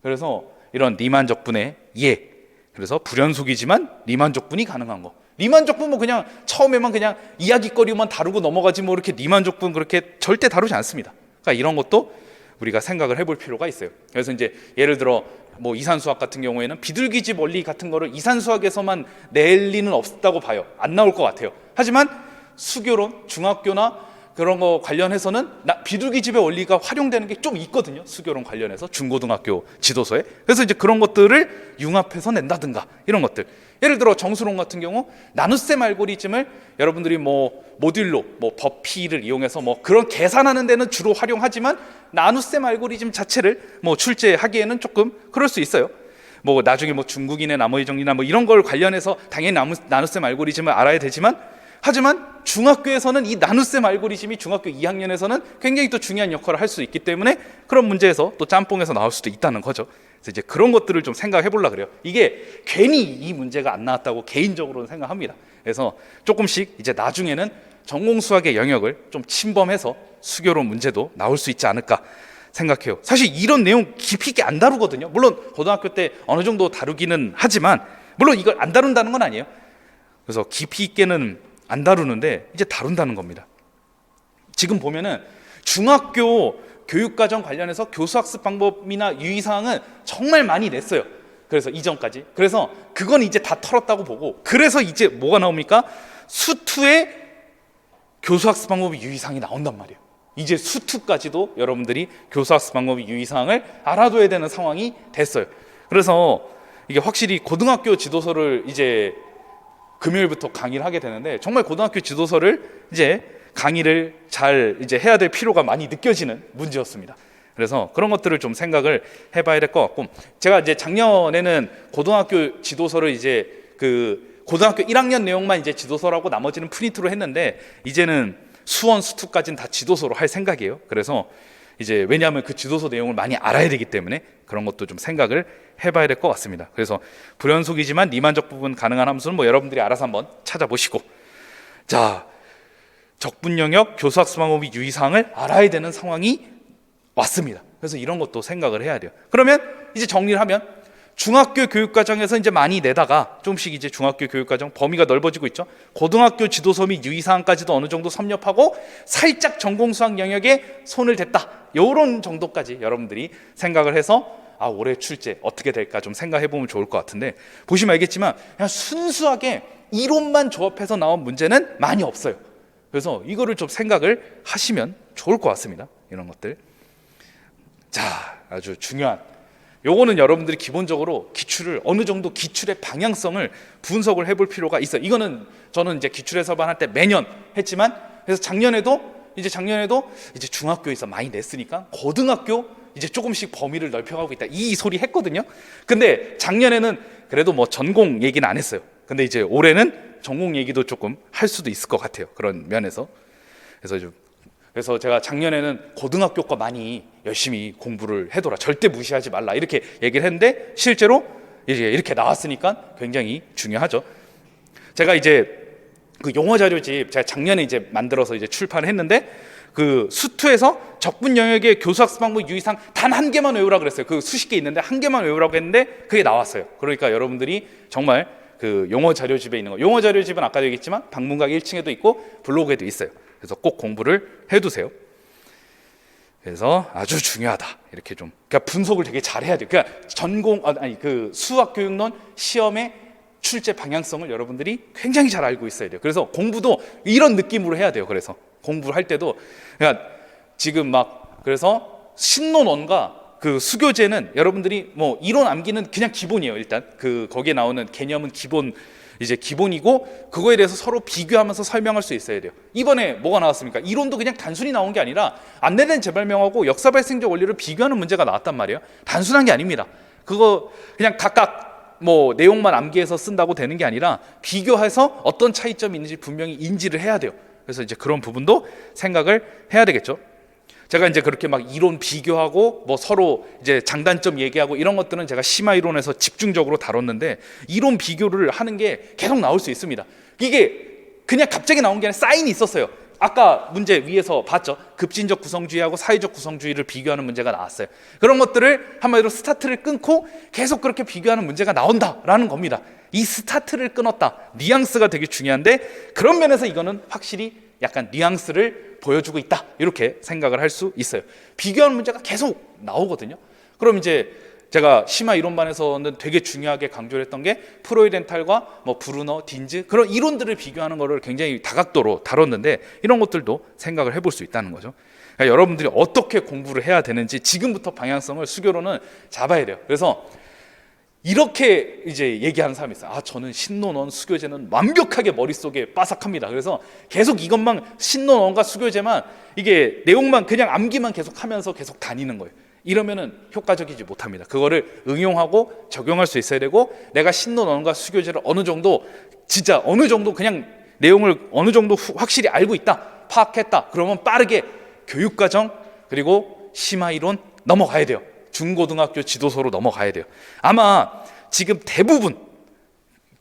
그래서 이런 리만 적분의 예, 그래서 불연속이지만 리만 적분이 가능한 거. 리만 적분 뭐 그냥 처음에만 그냥 이야기거리만 다루고 넘어가지 뭐 이렇게 리만 적분 그렇게 절대 다루지 않습니다. 그러니까 이런 것도 우리가 생각을 해볼 필요가 있어요. 그래서 이제 예를 들어 뭐 이산수학 같은 경우에는 비둘기집 원리 같은 거를 이산수학에서만 낼 리는 없다고 봐요. 안 나올 것 같아요. 하지만 수교론, 중학교나 그런 거 관련해서는 비둘기집의 원리가 활용되는 게 좀 있거든요. 수교론 관련해서 중고등학교 지도서에. 그래서 이제 그런 것들을 융합해서 낸다든가 이런 것들. 예를 들어 정수론 같은 경우 나눗셈 알고리즘을 여러분들이 뭐 모듈로 뭐 버피를 이용해서 뭐 그런 계산하는 데는 주로 활용하지만 나눗셈 알고리즘 자체를 뭐 출제하기에는 조금 그럴 수 있어요. 뭐 나중에 뭐 중국인의 나머지 정리나 뭐 이런 걸 관련해서 당연히 나눗셈 알고리즘을 알아야 되지만, 하지만 중학교에서는 이 나눗셈 알고리즘이 중학교 2학년에서는 굉장히 또 중요한 역할을 할 수 있기 때문에 그런 문제에서 또 짬뽕에서 나올 수도 있다는 거죠. 그래서 이제 그런 것들을 좀 생각해 보려고 그래요. 이게 괜히 이 문제가 안 나왔다고 개인적으로는 생각합니다. 그래서 조금씩 이제 나중에는 전공 수학의 영역을 좀 침범해서 수교론 문제도 나올 수 있지 않을까 생각해요. 사실 이런 내용 깊이 있게 안 다루거든요. 물론 고등학교 때 어느 정도 다루기는 하지만, 물론 이걸 안 다룬다는 건 아니에요. 그래서 깊이 있게는 안 다루는데 이제 다룬다는 겁니다. 지금 보면은 중학교 교육과정 관련해서 교수학습 방법이나 유의사항은 정말 많이 냈어요. 그래서 이전까지. 그래서 그건 이제 다 털었다고 보고, 그래서 이제 뭐가 나옵니까? 수투의 교수학습 방법이 유의사항이 나온단 말이에요. 이제 수투까지도 여러분들이 교수학습 방법이 유의사항을 알아둬야 되는 상황이 됐어요. 그래서 이게 확실히 고등학교 지도서를 이제 금요일부터 강의를 하게 되는데, 정말 고등학교 지도서를 이제 강의를 잘 이제 해야 될 필요가 많이 느껴지는 문제였습니다. 그래서 그런 것들을 좀 생각을 해봐야 될 것 같고, 제가 이제 작년에는 고등학교 지도서를 이제 그 고등학교 1학년 내용만 이제 지도서라고 나머지는 프린트로 했는데, 이제는 수원, 수투까지는 다 지도서로 할 생각이에요. 그래서 이제 왜냐하면 그 지도서 내용을 많이 알아야 되기 때문에 그런 것도 좀 생각을 해봐야 될 것 같습니다. 그래서 불연속이지만 리만적 부분 가능한 함수는 뭐 여러분들이 알아서 한번 찾아보시고, 자, 적분 영역 교수학습 방법이 유의사항을 알아야 되는 상황이 왔습니다. 그래서 이런 것도 생각을 해야 돼요. 그러면 이제 정리를 하면 중학교 교육과정에서 이제 많이 내다가 조금씩 이제 중학교 교육과정 범위가 넓어지고 있죠. 고등학교 지도서 및 유의사항까지도 어느 정도 섭렵하고 살짝 전공수학 영역에 손을 댔다, 이런 정도까지 여러분들이 생각을 해서 올해 출제 어떻게 될까 좀 생각해 보면 좋을 것 같은데, 보시면 알겠지만 그냥 순수하게 이론만 조합해서 나온 문제는 많이 없어요. 그래서 이거를 좀 생각을 하시면 좋을 것 같습니다. 이런 것들. 자, 아주 중요한 요거는 여러분들이 기본적으로 기출을 어느 정도 기출의 방향성을 분석을 해볼 필요가 있어요. 이거는 저는 이제 기출해설반 할 때 매년 했지만, 그래서 작년에도 이제 중학교에서 많이 냈으니까 고등학교 이제 조금씩 범위를 넓혀가고 있다, 이 소리 했거든요. 근데 작년에는 그래도 뭐 전공 얘기는 안 했어요. 근데 이제 올해는 전공 얘기도 조금 할 수도 있을 것 같아요. 그런 면에서. 그래서 제가 작년에는 고등학교 거 많이 열심히 공부를 해둬라, 절대 무시하지 말라, 이렇게 얘기를 했는데 실제로 이제 이렇게 나왔으니까 굉장히 중요하죠. 제가 이제 그 용어 자료집 제가 작년에 이제 만들어서 이제 출판을 했는데, 그 수투에서 적분 영역의 교수학습 방법 유의사항 단 한 개만 외우라 그랬어요. 그 수십 개 있는데 한 개만 외우라고 했는데 그게 나왔어요. 그러니까 여러분들이 정말 그 용어 자료집에 있는 거, 용어 자료집은 아까도 얘기했지만 방문각 1층에도 있고 블로그에도 있어요. 그래서 꼭 공부를 해두세요. 그래서 아주 중요하다. 이렇게 좀 그러니까 분석을 되게 잘 해야 돼요. 그러니까 그 수학 교육론 시험의 출제 방향성을 여러분들이 굉장히 잘 알고 있어야 돼요. 그래서 공부도 이런 느낌으로 해야 돼요. 그래서 공부를 할 때도 그러니까 지금 막 그래서 신론원과 그 수교재는 여러분들이 뭐 이론 암기는 그냥 기본이에요. 일단 그 거기에 나오는 개념은 기본이고 그거에 대해서 서로 비교하면서 설명할 수 있어야 돼요. 이번에 뭐가 나왔습니까? 이론도 그냥 단순히 나온 게 아니라 안내된 재발명하고 역사 발생적 원리를 비교하는 문제가 나왔단 말이에요. 단순한 게 아닙니다. 그거 그냥 각각 뭐 내용만 암기해서 쓴다고 되는 게 아니라 비교해서 어떤 차이점이 있는지 분명히 인지를 해야 돼요. 그래서 이제 그런 부분도 생각을 해야 되겠죠. 제가 이제 그렇게 막 이론 비교하고 뭐 서로 이제 장단점 얘기하고 이런 것들은 제가 심화 이론에서 집중적으로 다뤘는데 이론 비교를 하는 게 계속 나올 수 있습니다. 이게 그냥 갑자기 나온 게 아니라 사인이 있었어요. 아까 문제 위에서 봤죠. 급진적 구성주의하고 사회적 구성주의를 비교하는 문제가 나왔어요. 그런 것들을 한마디로 스타트를 끊고 계속 그렇게 비교하는 문제가 나온다라는 겁니다. 이 스타트를 끊었다. 뉘앙스가 되게 중요한데 그런 면에서 이거는 확실히 약간 뉘앙스를 보여주고 있다. 이렇게 생각을 할 수 있어요. 비교하는 문제가 계속 나오거든요. 그럼 이제 제가 심화 이론반에서는 되게 중요하게 강조를 했던 게 프로이덴탈과 뭐 브루너, 딘즈 그런 이론들을 비교하는 거를 굉장히 다각도로 다뤘는데 이런 것들도 생각을 해볼 수 있다는 거죠. 그러니까 여러분들이 어떻게 공부를 해야 되는지 지금부터 방향성을 수교로는 잡아야 돼요. 그래서 이렇게 이제 얘기하는 사람이 있어요. 저는 신론원, 수교재는 완벽하게 머릿속에 빠삭합니다. 그래서 계속 이것만 신론원과 수교재만 이게 내용만 그냥 암기만 계속 하면서 계속 다니는 거예요. 이러면은 효과적이지 못합니다. 그거를 응용하고 적용할 수 있어야 되고 내가 신론원과 수교재를 어느 정도 진짜 어느 정도 그냥 내용을 어느 정도 확실히 알고 있다, 파악했다. 그러면 빠르게 교육과정 그리고 심화이론 넘어가야 돼요. 중고등학교 지도서로 넘어가야 돼요. 아마 지금 대부분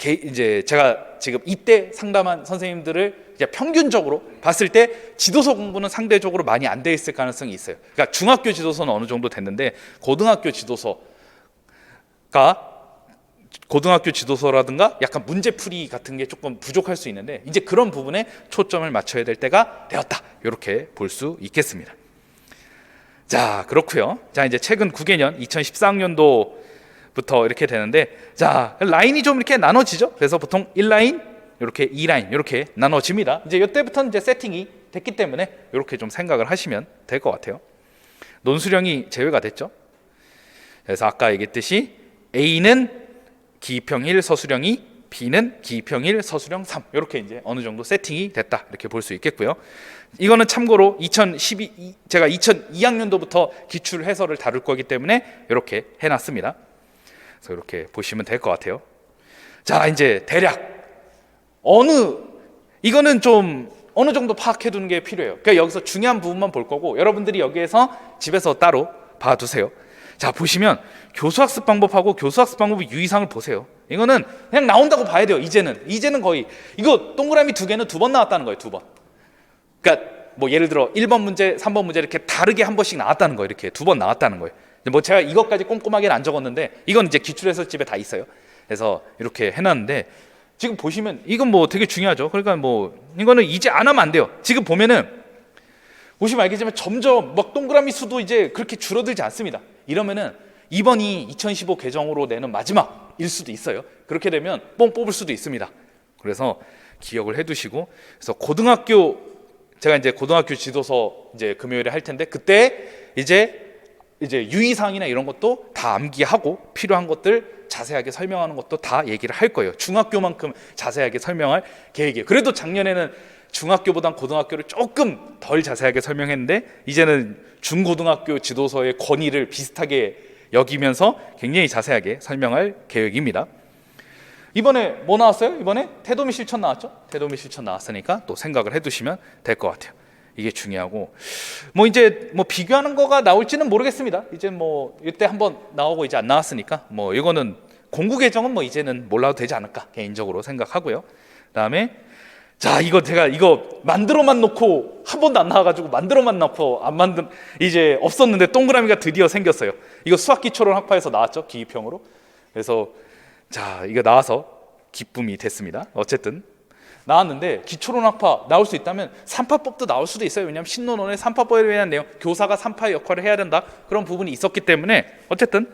이제 제가 지금 이때 상담한 선생님들을 이제 평균적으로 봤을 때 지도서 공부는 상대적으로 많이 안 돼 있을 가능성이 있어요. 그러니까 중학교 지도서는 어느 정도 됐는데 고등학교 지도서라든가 약간 문제풀이 같은 게 조금 부족할 수 있는데 이제 그런 부분에 초점을 맞춰야 될 때가 되었다. 이렇게 볼 수 있겠습니다. 자, 그렇고요. 자, 이제 최근 9개년 2014학년도부터 이렇게 되는데 자, 라인이 좀 이렇게 나눠지죠. 그래서 보통 1라인, 이렇게 2라인 이렇게 나눠집니다. 이제 이때부터는 이제 세팅이 됐기 때문에 이렇게 좀 생각을 하시면 될 것 같아요. 논수령이 제외가 됐죠. 그래서 아까 얘기했듯이 A는 기입형 1 서술형 2, B는 기입형 1 서술형 3 이렇게 이제 어느 정도 세팅이 됐다 이렇게 볼 수 있겠고요. 이거는 참고로 제가 2002학년도부터 기출 해설을 다룰 거기 때문에 이렇게 해놨습니다. 그래서 이렇게 보시면 될 것 같아요. 자, 이제 대략 이거는 좀 어느 정도 파악해 두는 게 필요해요. 그러니까 여기서 중요한 부분만 볼 거고 여러분들이 여기에서 집에서 따로 봐두세요. 자, 보시면 교수학습 방법하고 교수학습 방법의 유의사항을 보세요. 이거는 그냥 나온다고 봐야 돼요. 이제는 거의 이거 동그라미 2개는 2번 나왔다는 거예요. 2번. 그러니까 뭐 예를 들어 1번 문제, 3번 문제 이렇게 다르게 한 번씩 나왔다는 거예요. 이렇게 2번 나왔다는 거예요. 뭐 제가 이것까지 꼼꼼하게는 안 적었는데 이건 이제 기출해설집에 다 있어요. 그래서 이렇게 해놨는데 지금 보시면 이건 뭐 되게 중요하죠. 그러니까 뭐 이거는 이제 안 하면 안 돼요. 지금 보면은 보시면 알겠지만 점점 막 동그라미 수도 이제 그렇게 줄어들지 않습니다. 이러면은 이번이 2015 개정으로 내는 마지막일 수도 있어요. 그렇게 되면 뽕 뽑을 수도 있습니다. 그래서 기억을 해두시고 그래서 제가 이제 고등학교 지도서 이제 금요일에 할 텐데 그때 이제 유의사항이나 이런 것도 다 암기하고 필요한 것들 자세하게 설명하는 것도 다 얘기를 할 거예요. 중학교만큼 자세하게 설명할 계획이에요. 그래도 작년에는 중학교보단 고등학교를 조금 덜 자세하게 설명했는데 이제는 중고등학교 지도서의 권위를 비슷하게 여기면서 굉장히 자세하게 설명할 계획입니다. 이번에 뭐 나왔어요? 이번에 태도미 실천 나왔죠? 태도미 실천 나왔으니까 또 생각을 해두시면 될 것 같아요. 이게 중요하고 뭐 이제 뭐 비교하는 거가 나올지는 모르겠습니다. 이제 뭐 이때 한번 나오고 이제 안 나왔으니까 뭐 이거는 공부 개정은 뭐 이제는 몰라도 되지 않을까 개인적으로 생각하고요. 그다음에 자, 이거 제가 이거 만들어만 놓고 한 번도 안 나와가지고 만들어만 놓고 안 만든 이제 없었는데 동그라미가 드디어 생겼어요. 이거 수학기초론 학파에서 나왔죠, 기입형으로. 그래서 자, 이거 나와서 기쁨이 됐습니다. 어쨌든 나왔는데 기초론 학파 나올 수 있다면 삼파법도 나올 수도 있어요. 왜냐하면 신론원의 삼파법에 대한 내용, 교사가 삼파의 역할을 해야 된다, 그런 부분이 있었기 때문에 어쨌든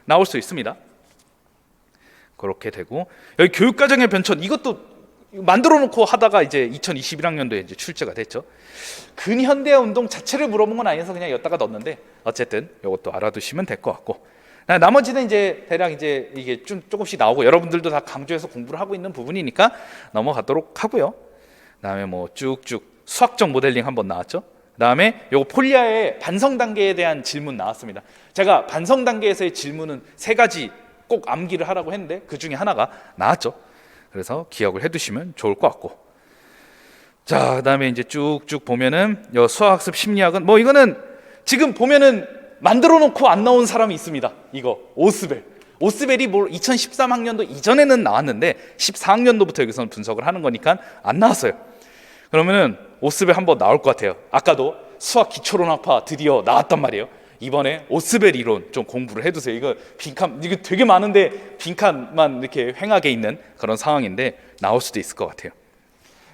나올 수 있습니다. 그렇게 되고, 여기 교육과정의 변천, 이것도 만들어 놓고 하다가 이제 2021학년도에 이제 출제가 됐죠. 근현대화 운동 자체를 물어본 건 아니어서 그냥 여기다가 넣었는데 어쨌든 이것도 알아두시면 될 것 같고, 나머지는 이제 대략 이제 이게 좀 조금씩 나오고 여러분들도 다 강조해서 공부를 하고 있는 부분이니까 넘어가도록 하고요. 그다음에 뭐 쭉쭉 수학적 모델링 한번 나왔죠. 그다음에 요거 폴리아의 반성 단계에 대한 질문 나왔습니다. 제가 반성 단계에서의 질문은 3가지 꼭 암기를 하라고 했는데 그 중에 하나가 나왔죠. 그래서 기억을 해두시면 좋을 것 같고, 자, 그다음에 이제 쭉쭉 보면은 요 수학학습 심리학은 뭐 이거는 지금 보면은 만들어 놓고 안 나온 사람이 있습니다. 이거 오스벨이 뭐 2013학년도 이전에는 나왔는데 14학년도부터 여기서는 분석을 하는 거니까 안 나왔어요. 그러면은 오스벨 한번 나올 것 같아요. 아까도 수학 기초론 학파 드디어 나왔단 말이에요. 이번에 오스벨 이론 좀 공부를 해두세요. 이거 빈칸, 이거 되게 많은데 빈칸만 이렇게 횡하게 있는 그런 상황인데 나올 수도 있을 것 같아요.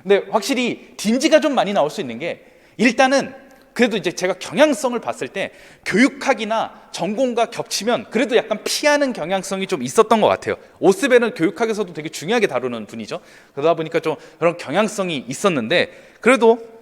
근데 확실히 딘지가 좀 많이 나올 수 있는 게, 일단은 그래도 이제 제가 경향성을 봤을 때 교육학이나 전공과 겹치면 그래도 약간 피하는 경향성이 좀 있었던 것 같아요. 오스벨은 교육학에서도 되게 중요하게 다루는 분이죠. 그러다 보니까 좀 그런 경향성이 있었는데 그래도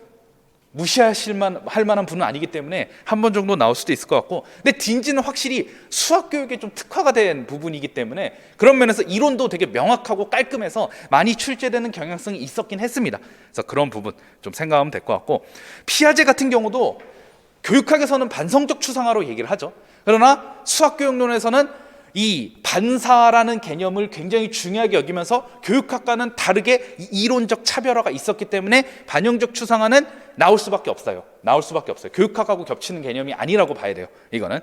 할 만한 분은 아니기 때문에 한 번 정도 나올 수도 있을 것 같고, 근데 딘지는 확실히 수학 교육에 좀 특화가 된 부분이기 때문에 그런 면에서 이론도 되게 명확하고 깔끔해서 많이 출제되는 경향성이 있었긴 했습니다. 그래서 그런 부분 좀 생각하면 될 것 같고, 피아제 같은 경우도 교육학에서는 반성적 추상화로 얘기를 하죠. 그러나 수학 교육론에서는 이 반사라는 개념을 굉장히 중요하게 여기면서 교육학과는 다르게 이론적 차별화가 있었기 때문에 반영적 추상화는 나올 수밖에 없어요. 교육학하고 겹치는 개념이 아니라고 봐야 돼요, 이거는.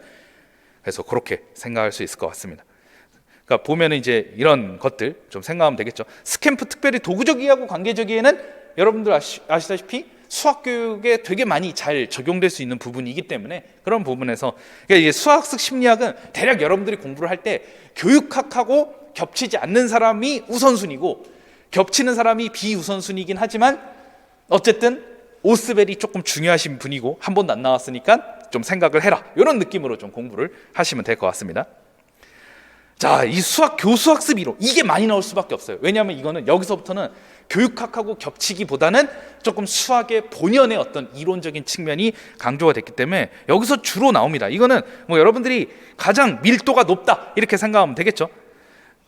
그래서 그렇게 생각할 수 있을 것 같습니다. 그러니까 보면은 이제 이런 것들 좀 생각하면 되겠죠. 스캠프 특별히 도구적 이해하고 관계적 이해는 여러분들 아시다시피 수학 교육에 되게 많이 잘 적용될 수 있는 부분이기 때문에 그런 부분에서, 그러니까 이게 수학적 심리학은 대략 여러분들이 공부를 할 때 교육학하고 겹치지 않는 사람이 우선순위고 겹치는 사람이 비우선순위이긴 하지만 어쨌든 오스벨이 조금 중요하신 분이고 한 번도 안 나왔으니까 좀 생각을 해라, 이런 느낌으로 좀 공부를 하시면 될 것 같습니다. 자, 이 교수학습 이론, 이게 많이 나올 수밖에 없어요. 왜냐하면 이거는 여기서부터는 교육학하고 겹치기보다는 조금 수학의 본연의 어떤 이론적인 측면이 강조가 됐기 때문에 여기서 주로 나옵니다. 이거는 뭐 여러분들이 가장 밀도가 높다 이렇게 생각하면 되겠죠.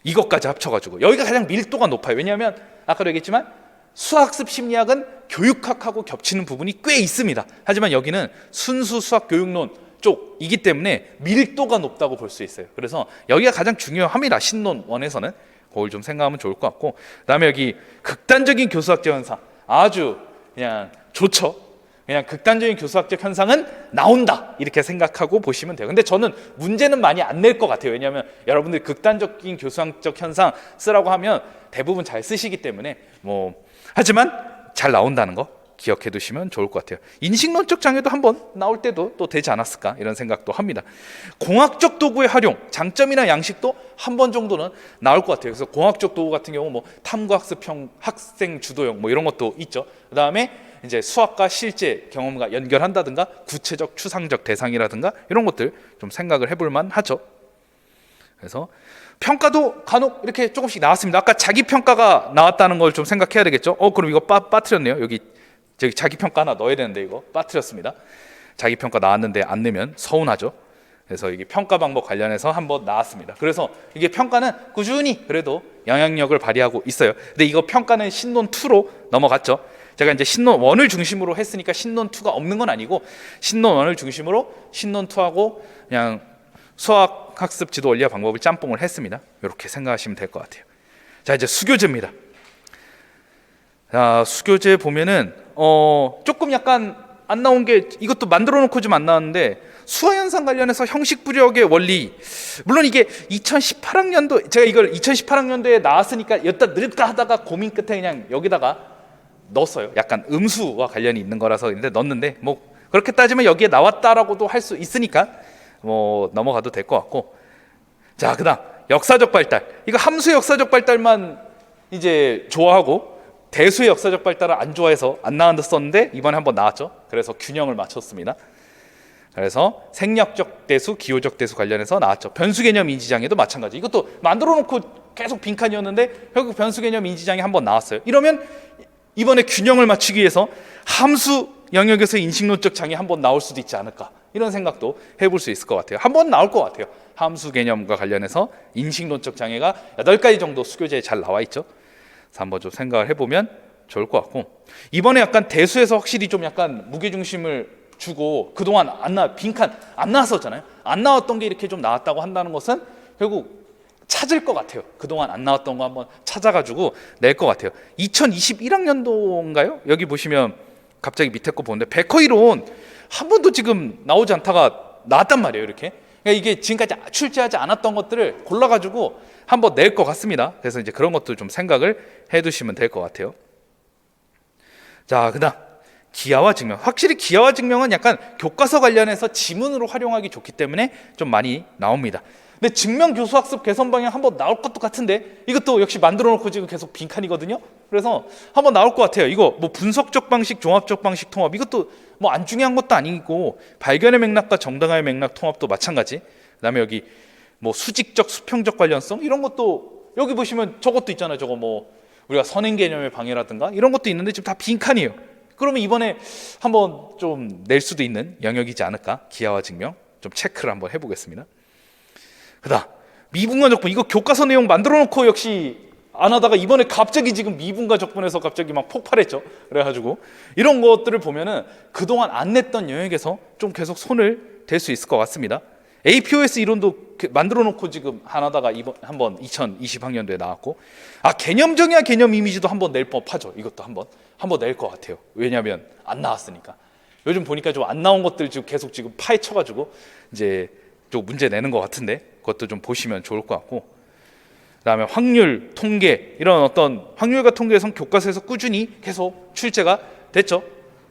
이것까지 합쳐가지고 여기가 가장 밀도가 높아요. 왜냐하면 아까도 얘기했지만 수학습 심리학은 교육학하고 겹치는 부분이 꽤 있습니다. 하지만 여기는 순수 수학 교육론 쪽이기 때문에 밀도가 높다고 볼 수 있어요. 그래서 여기가 가장 중요합니다. 신론 1에서는 그걸 좀 생각하면 좋을 것 같고, 그다음에 여기 극단적인 교수학적 현상, 아주 그냥 좋죠. 그냥 극단적인 교수학적 현상은 나온다 이렇게 생각하고 보시면 돼요. 근데 저는 문제는 많이 안 낼 것 같아요. 왜냐하면 여러분들이 극단적인 교수학적 현상 쓰라고 하면 대부분 잘 쓰시기 때문에 하지만 잘 나온다는 거 기억해 두시면 좋을 것 같아요. 인식론적 장애도 한번 나올 때도 또 되지 않았을까 이런 생각도 합니다. 공학적 도구의 활용, 장점이나 양식도 한 번 정도는 나올 것 같아요. 그래서 공학적 도구 같은 경우 탐구학습형 학생 주도형 이런 것도 있죠. 그다음에 이제 수학과 실제 경험과 연결한다든가 구체적 추상적 대상이라든가 이런 것들 좀 생각을 해볼 만하죠. 그래서 평가도 간혹 이렇게 조금씩 나왔습니다. 아까 자기 평가가 나왔다는 걸 좀 생각해야 되겠죠. 그럼 이거 빠뜨렸네요. 여기 자기 평가 하나 넣어야 되는데 이거 빠뜨렸습니다. 자기 평가 나왔는데 안 넣으면 서운하죠. 그래서 이게 평가 방법 관련해서 한번 나왔습니다. 그래서 이게 평가는 꾸준히 그래도 영향력을 발휘하고 있어요. 근데 이거 평가는 신론 2로 넘어갔죠. 제가 이제 신론 1을 중심으로 했으니까 신론 2가 없는 건 아니고 신론 1을 중심으로 신론 2하고 그냥 수학 학습 지도 원리와 방법을 짬뽕을 했습니다. 이렇게 생각하시면 될 것 같아요. 자, 이제 수교재입니다. 자, 수교재 보면은 조금 약간 안 나온 게, 이것도 만들어 놓고 좀 안 나왔는데 수화현상 관련해서 형식부력의 원리, 물론 이게 2018학년도 제가 이걸 2018학년도에 나왔으니까 여기다 넣을까 하다가 고민 끝에 그냥 여기다가 넣었어요. 약간 음수와 관련이 있는 거라서 근데 넣었는데 뭐 그렇게 따지면 여기에 나왔다라고도 할 수 있으니까 뭐 넘어가도 될 것 같고. 자, 그다음 역사적 발달. 이거 함수의 역사적 발달만 이제 좋아하고 대수의 역사적 발달을 안 좋아해서 안 나왔었는데 이번에 한번 나왔죠. 그래서 균형을 맞췄습니다. 그래서 생략적 대수, 기호적 대수 관련해서 나왔죠. 변수 개념 인지장애도 마찬가지. 이것도 만들어 놓고 계속 빈칸이었는데 결국 변수 개념 인지장애 한번 나왔어요. 이러면 이번에 균형을 맞추기 위해서 함수 영역에서 인식론적 장애 한번 나올 수도 있지 않을까, 이런 생각도 해볼 수 있을 것 같아요. 한번 나올 것 같아요. 함수 개념과 관련해서 인식론적 장애가 8가지 정도 수교재에 잘 나와 있죠. 그래서 한번 좀 생각을 해보면 좋을 것 같고, 이번에 약간 대수에서 확실히 좀 약간 무게중심을 주고 그동안 빈칸 안 나왔었잖아요. 안 나왔던 게 이렇게 좀 나왔다고 한다는 것은 결국 찾을 것 같아요. 그동안 안 나왔던 거 한번 찾아가지고 낼 것 같아요. 2021학년도인가요? 여기 보시면 갑자기 밑에 거 보는데 백허이론 한 번도 지금 나오지 않다가 나왔단 말이에요. 이렇게. 그러니까 이게 지금까지 출제하지 않았던 것들을 골라가지고 한번 낼 것 같습니다. 그래서 이제 그런 것도 좀 생각을 해두시면 될 것 같아요. 자, 그다음 기하와 증명. 확실히 기하와 증명은 약간 교과서 관련해서 지문으로 활용하기 좋기 때문에 좀 많이 나옵니다. 근데 증명 교수학습 개선 방향 한번 나올 것도 같은데 이것도 역시 만들어 놓고 지금 계속 빈칸이거든요. 그래서 한번 나올 것 같아요. 이거 뭐 분석적 방식, 종합적 방식 통합, 이것도 뭐 안 중요한 것도 아니고 발견의 맥락과 정당화의 맥락 통합도 마찬가지. 그다음에 여기 뭐 수직적, 수평적 관련성 이런 것도 여기 보시면 저것도 있잖아요. 저거 뭐 우리가 선행 개념의 방해라든가 이런 것도 있는데 지금 다 빈칸이에요. 그러면 이번에 한번 좀 낼 수도 있는 영역이지 않을까? 기하와 증명 좀 체크를 한번 해보겠습니다. 그다음 미분과 적분, 이거 교과서 내용 만들어 놓고 역시 안 하다가 이번에 갑자기 지금 미분과 적분에서 갑자기 막 폭발했죠. 그래가지고 이런 것들을 보면은 그동안 안 냈던 영역에서 좀 계속 손을 댈 수 있을 것 같습니다. APOS 이론도 만들어 놓고 지금 안 하다가 이번 한번 2020학년도에 나왔고, 개념 정의와 개념 이미지도 한번 낼 법하죠. 이것도 한번 낼 것 같아요. 왜냐하면 안 나왔으니까. 요즘 보니까 좀 안 나온 것들 지금 계속 지금 파헤쳐가지고 이제 좀 문제 내는 것 같은데 그것도 좀 보시면 좋을 것 같고, 그다음에 확률, 통계 이런 어떤 확률과 통계에선 교과서에서 꾸준히 계속 출제가 됐죠.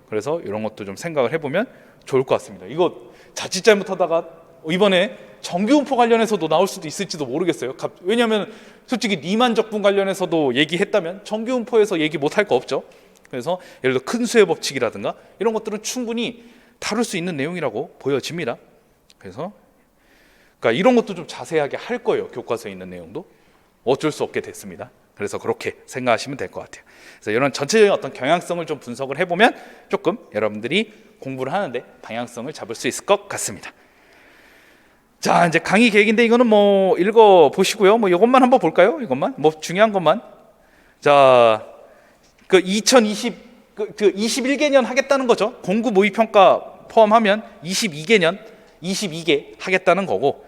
그래서 이런 것도 좀 생각을 해보면 좋을 것 같습니다. 이거 자칫 잘못하다가 이번에 정규분포 관련해서도 나올 수도 있을지도 모르겠어요. 왜냐하면 솔직히 리만 적분 관련해서도 얘기했다면 정규분포에서 얘기 못할 거 없죠. 그래서 예를 들어 큰 수의 법칙이라든가 이런 것들은 충분히 다룰 수 있는 내용이라고 보여집니다. 그래서 그러니까 이런 것도 좀 자세하게 할 거예요. 교과서에 있는 내용도 어쩔 수 없게 됐습니다. 그래서 그렇게 생각하시면 될 것 같아요. 그래서 이런 전체적인 어떤 경향성을 좀 분석을 해보면 조금 여러분들이 공부를 하는데 방향성을 잡을 수 있을 것 같습니다. 자, 이제 강의 계획인데 이거는 뭐 읽어 보시고요. 뭐 이것만 한번 볼까요? 이것만 뭐 중요한 것만. 자, 그 21개년 하겠다는 거죠. 공구 모의 평가 포함하면 22개년 22개 하겠다는 거고,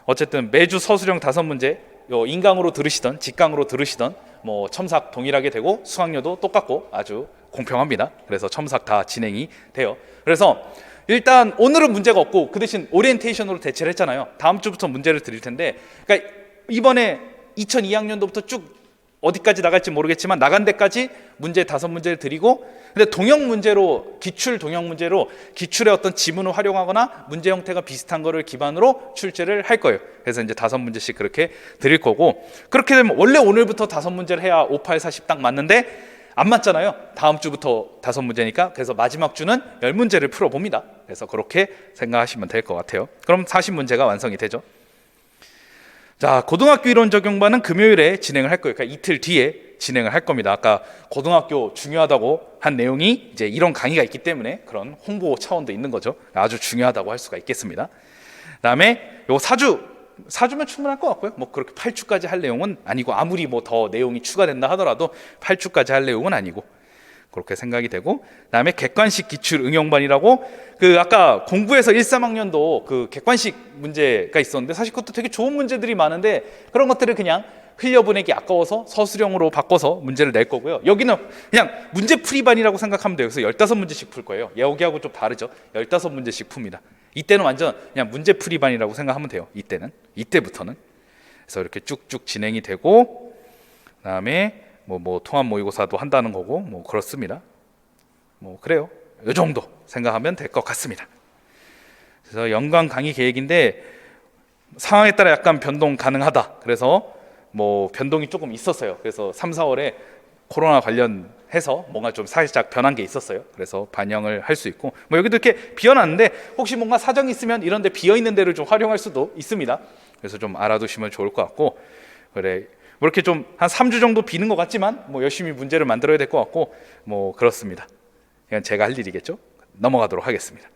어쨌든 매주 서술형 5문제 인강으로 들으시던 직강으로 들으시던 뭐 첨삭 동일하게 되고 수강료도 똑같고 아주 공평합니다. 그래서 첨삭 다 진행이 돼요. 그래서 일단 오늘은 문제가 없고 그 대신 오리엔테이션으로 대체를 했잖아요. 다음 주부터 문제를 드릴 텐데, 그러니까 이번에 2002학년도부터 쭉 어디까지 나갈지 모르겠지만 나간 데까지 문제 5문제를 드리고, 근데 동형 문제로 기출 동형 문제로 기출의 어떤 지문을 활용하거나 문제 형태가 비슷한 거를 기반으로 출제를 할 거예요. 그래서 이제 5문제씩 그렇게 드릴 거고, 그렇게 되면 원래 오늘부터 5문제를 해야 5, 8, 40 딱 맞는데 안 맞잖아요. 다음 주부터 5문제니까. 그래서 마지막 주는 10문제를 풀어봅니다. 그래서 그렇게 생각하시면 될 것 같아요. 그럼 40문제가 완성이 되죠. 자, 고등학교 이론 적용반은 금요일에 진행을 할 거예요. 그러니까 이틀 뒤에 진행을 할 겁니다. 아까 고등학교 중요하다고 한 내용이 이제 이런 강의가 있기 때문에 그런 홍보 차원도 있는 거죠. 아주 중요하다고 할 수가 있겠습니다. 그다음에 요 4주면 충분할 것 같고요. 뭐 그렇게 8주까지 할 내용은 아니고, 아무리 뭐 더 내용이 추가된다 하더라도 8주까지 할 내용은 아니고 그렇게 생각이 되고, 그다음에 객관식 기출 응용반이라고 그 아까 공부에서 1, 3학년도 그 객관식 문제가 있었는데 사실 그것도 되게 좋은 문제들이 많은데 그런 것들을 그냥 흘려보내기 아까워서 서술형으로 바꿔서 문제를 낼 거고요. 여기는 그냥 문제풀이반이라고 생각하면 돼요. 그래서 15문제씩 풀 거예요. 여기하고 좀 다르죠. 15문제씩 풉니다. 이때는 완전 그냥 문제풀이반이라고 생각하면 돼요. 이때부터는. 그래서 이렇게 쭉쭉 진행이 되고, 그다음에 뭐 통합 모의고사도 한다는 거고 뭐 그렇습니다. 뭐 그래요. 이 정도 생각하면 될 것 같습니다. 그래서 연간 강의 계획인데 상황에 따라 약간 변동 가능하다. 그래서 뭐 변동이 조금 있었어요. 그래서 3, 4월에 코로나 관련해서 뭔가 좀 살짝 변한 게 있었어요. 그래서 반영을 할 수 있고 뭐 여기도 이렇게 비어놨는데 혹시 뭔가 사정이 있으면 이런 데 비어있는 데를 좀 활용할 수도 있습니다. 그래서 좀 알아두시면 좋을 것 같고 그래 뭐 이렇게 좀 한 3주 정도 비는 것 같지만 뭐 열심히 문제를 만들어야 될 것 같고 뭐 그렇습니다. 이건 제가 할 일이겠죠. 넘어가도록 하겠습니다.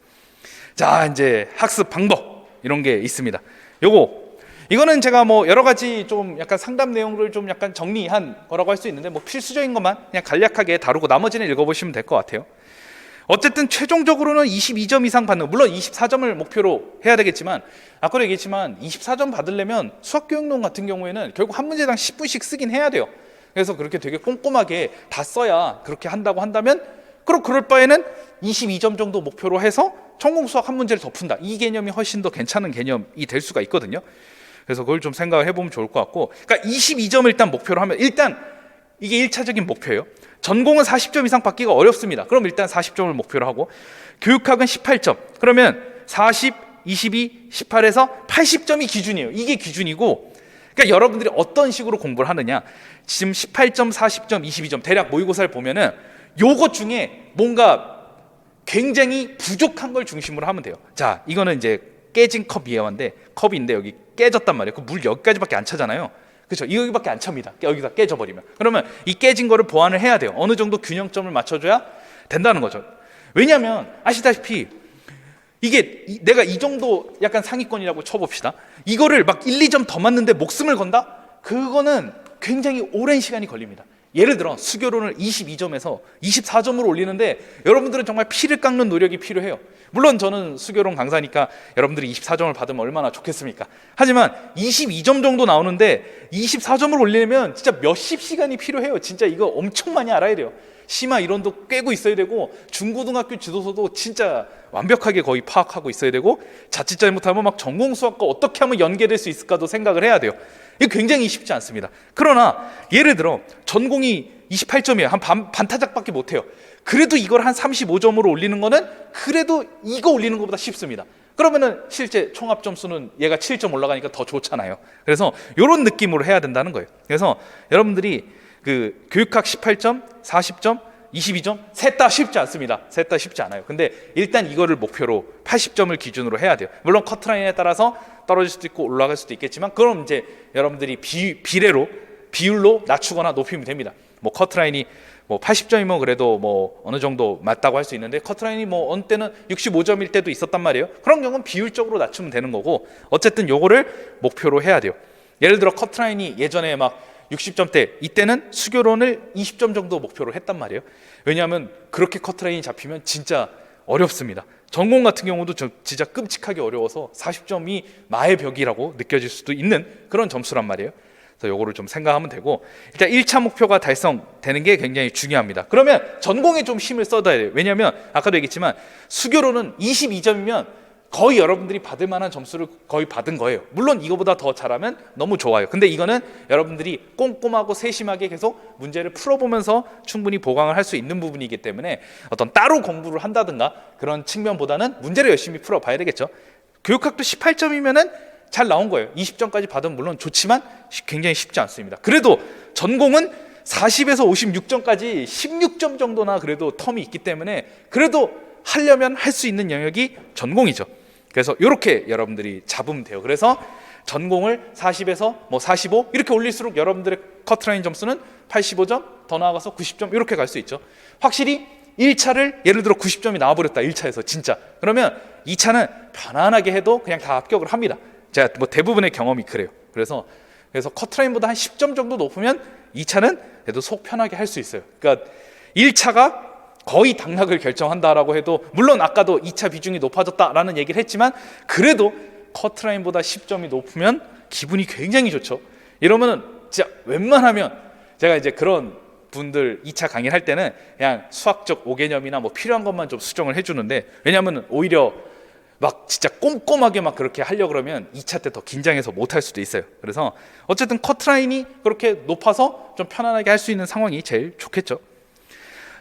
자, 이제 학습 방법 이런 게 있습니다. 이거는 제가 뭐 여러 가지 좀 약간 상담 내용을 좀 약간 정리한 거라고 할 수 있는데 뭐 필수적인 것만 그냥 간략하게 다루고 나머지는 읽어보시면 될 것 같아요. 어쨌든 최종적으로는 22점 이상 받는, 물론 24점을 목표로 해야 되겠지만 아까도 얘기했지만 24점 받으려면 수학교육론 같은 경우에는 결국 한 문제당 10분씩 쓰긴 해야 돼요. 그래서 그렇게 되게 꼼꼼하게 다 써야 그렇게 한다고 한다면 그럴 바에는 22점 정도 목표로 해서 전공수학 한 문제를 더 푼다. 이 개념이 훨씬 더 괜찮은 개념이 될 수가 있거든요. 그래서 그걸 좀 생각을 해보면 좋을 것 같고, 그러니까 22점을 일단 목표로 하면 일단 이게 1차적인 목표예요. 전공은 40점 이상 받기가 어렵습니다. 그럼 일단 40점을 목표로 하고, 교육학은 18점. 그러면 40, 22, 18에서 80점이 기준이에요. 이게 기준이고, 그러니까 여러분들이 어떤 식으로 공부를 하느냐. 지금 18점, 40점, 22점 대략 모의고사를 보면은 요것 중에 뭔가 굉장히 부족한 걸 중심으로 하면 돼요. 자, 이거는 이제 깨진 컵 이해화인데 컵인데 여기 깨졌단 말이에요. 그 물 여기까지밖에 안 차잖아요. 그렇죠? 여기밖에 안 찹니다. 여기가 깨져버리면. 그러면 이 깨진 거를 보완을 해야 돼요. 어느 정도 균형점을 맞춰줘야 된다는 거죠. 왜냐하면 아시다시피 이게 내가 이 정도 약간 상위권이라고 쳐봅시다. 이거를 막 1, 2점 더 맞는데 목숨을 건다? 그거는 굉장히 오랜 시간이 걸립니다. 예를 들어 수교론을 22점에서 24점으로 올리는데 여러분들은 정말 피를 깎는 노력이 필요해요. 물론 저는 수교론 강사니까 여러분들이 24점을 받으면 얼마나 좋겠습니까? 하지만 22점 정도 나오는데 24점을 올리려면 진짜 몇십 시간이 필요해요. 진짜 이거 엄청 많이 알아야 돼요. 심화 이론도 꿰고 있어야 되고 중고등학교 지도서도 진짜 완벽하게 거의 파악하고 있어야 되고 자칫 잘못하면 막 전공수학과 어떻게 하면 연계될 수 있을까도 생각을 해야 돼요. 이게 굉장히 쉽지 않습니다. 그러나 예를 들어 전공이 28점이에요. 한 반타작밖에 못해요. 그래도 이걸 한 35점으로 올리는 거는 그래도 이거 올리는 것보다 쉽습니다. 그러면은 실제 총합 점수는 얘가 7점 올라가니까 더 좋잖아요. 그래서 이런 느낌으로 해야 된다는 거예요. 그래서 여러분들이 그 교육학 18점, 40점, 22점 셋 다 쉽지 않습니다. 셋 다 쉽지 않아요. 근데 일단 이거를 목표로 80점을 기준으로 해야 돼요. 물론 커트라인에 따라서 떨어질 수도 있고 올라갈 수도 있겠지만 그럼 이제 여러분들이 비율로 낮추거나 높이면 됩니다. 뭐 커트라인이 뭐 80점이면 그래도 뭐 어느 정도 맞다고 할 수 있는데 커트라인이 뭐 어느 때는 65점일 때도 있었단 말이에요. 그런 경우는 비율적으로 낮추면 되는 거고 어쨌든 요거를 목표로 해야 돼요. 예를 들어 커트라인이 예전에 막 60점대 이때는 수교론을 20점 정도 목표로 했단 말이에요. 왜냐하면 그렇게 커트라인이 잡히면 진짜 어렵습니다. 전공 같은 경우도 진짜 끔찍하게 어려워서 40점이 마의 벽이라고 느껴질 수도 있는 그런 점수란 말이에요. 그래서 요거를 좀 생각하면 되고 일단 1차 목표가 달성되는 게 굉장히 중요합니다. 그러면 전공에 좀 힘을 쏟아야 돼요. 왜냐하면 아까도 얘기했지만 수교론은 22점이면 거의 여러분들이 받을 만한 점수를 거의 받은 거예요. 물론 이거보다 더 잘하면 너무 좋아요. 근데 이거는 여러분들이 꼼꼼하고 세심하게 계속 문제를 풀어보면서 충분히 보강을 할 수 있는 부분이기 때문에 어떤 따로 공부를 한다든가 그런 측면보다는 문제를 열심히 풀어봐야 되겠죠. 교육학도 18점이면은 잘 나온 거예요. 20점까지 받으면 물론 좋지만 굉장히 쉽지 않습니다. 그래도 전공은 40에서 56점까지 16점 정도나 그래도 텀이 있기 때문에 그래도 하려면 할 수 있는 영역이 전공이죠. 그래서 이렇게 여러분들이 잡으면 돼요. 그래서 전공을 40에서 뭐 45 이렇게 올릴수록 여러분들의 커트라인 점수는 85점 더 나아가서 90점 이렇게 갈 수 있죠. 확실히 1차를 예를 들어 90점이 나와버렸다 1차에서 진짜 그러면 2차는 편안하게 해도 그냥 다 합격을 합니다. 제가 뭐 대부분의 경험이 그래요. 그래서 커트라인보다 한 10점 정도 높으면 2차는 그래도 속 편하게 할 수 있어요. 그러니까 1차가 거의 당락을 결정한다라고 해도 물론 아까도 2차 비중이 높아졌다라는 얘기를 했지만 그래도 커트라인보다 10점이 높으면 기분이 굉장히 좋죠. 이러면은 진짜 웬만하면 제가 이제 그런 분들 2차 강의를 할 때는 그냥 수학적 5개념이나 뭐 필요한 것만 좀 수정을 해주는데 왜냐하면 오히려 막 진짜 꼼꼼하게 막 그렇게 하려고 그러면 2차 때 더 긴장해서 못 할 수도 있어요. 그래서 어쨌든 커트라인이 그렇게 높아서 좀 편안하게 할 수 있는 상황이 제일 좋겠죠.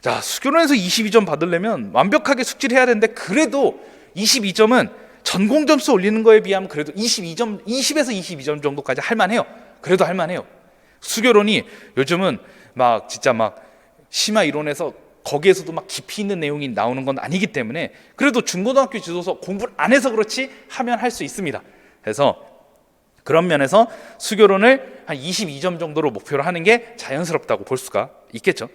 자, 수교론에서 22점 받으려면 완벽하게 숙지를 해야 되는데, 그래도 22점은 전공 점수 올리는 거에 비하면 그래도 22점, 20에서 22점 정도까지 할만해요. 그래도 할만해요. 수교론이 요즘은 막 진짜 막 심화 이론에서 거기에서도 막 깊이 있는 내용이 나오는 건 아니기 때문에 그래도 중고등학교 지도서 공부를 안 해서 그렇지 하면 할 수 있습니다. 그래서 그런 면에서 수교론을 한 22점 정도로 목표로 하는 게 자연스럽다고 볼 수가 있겠죠.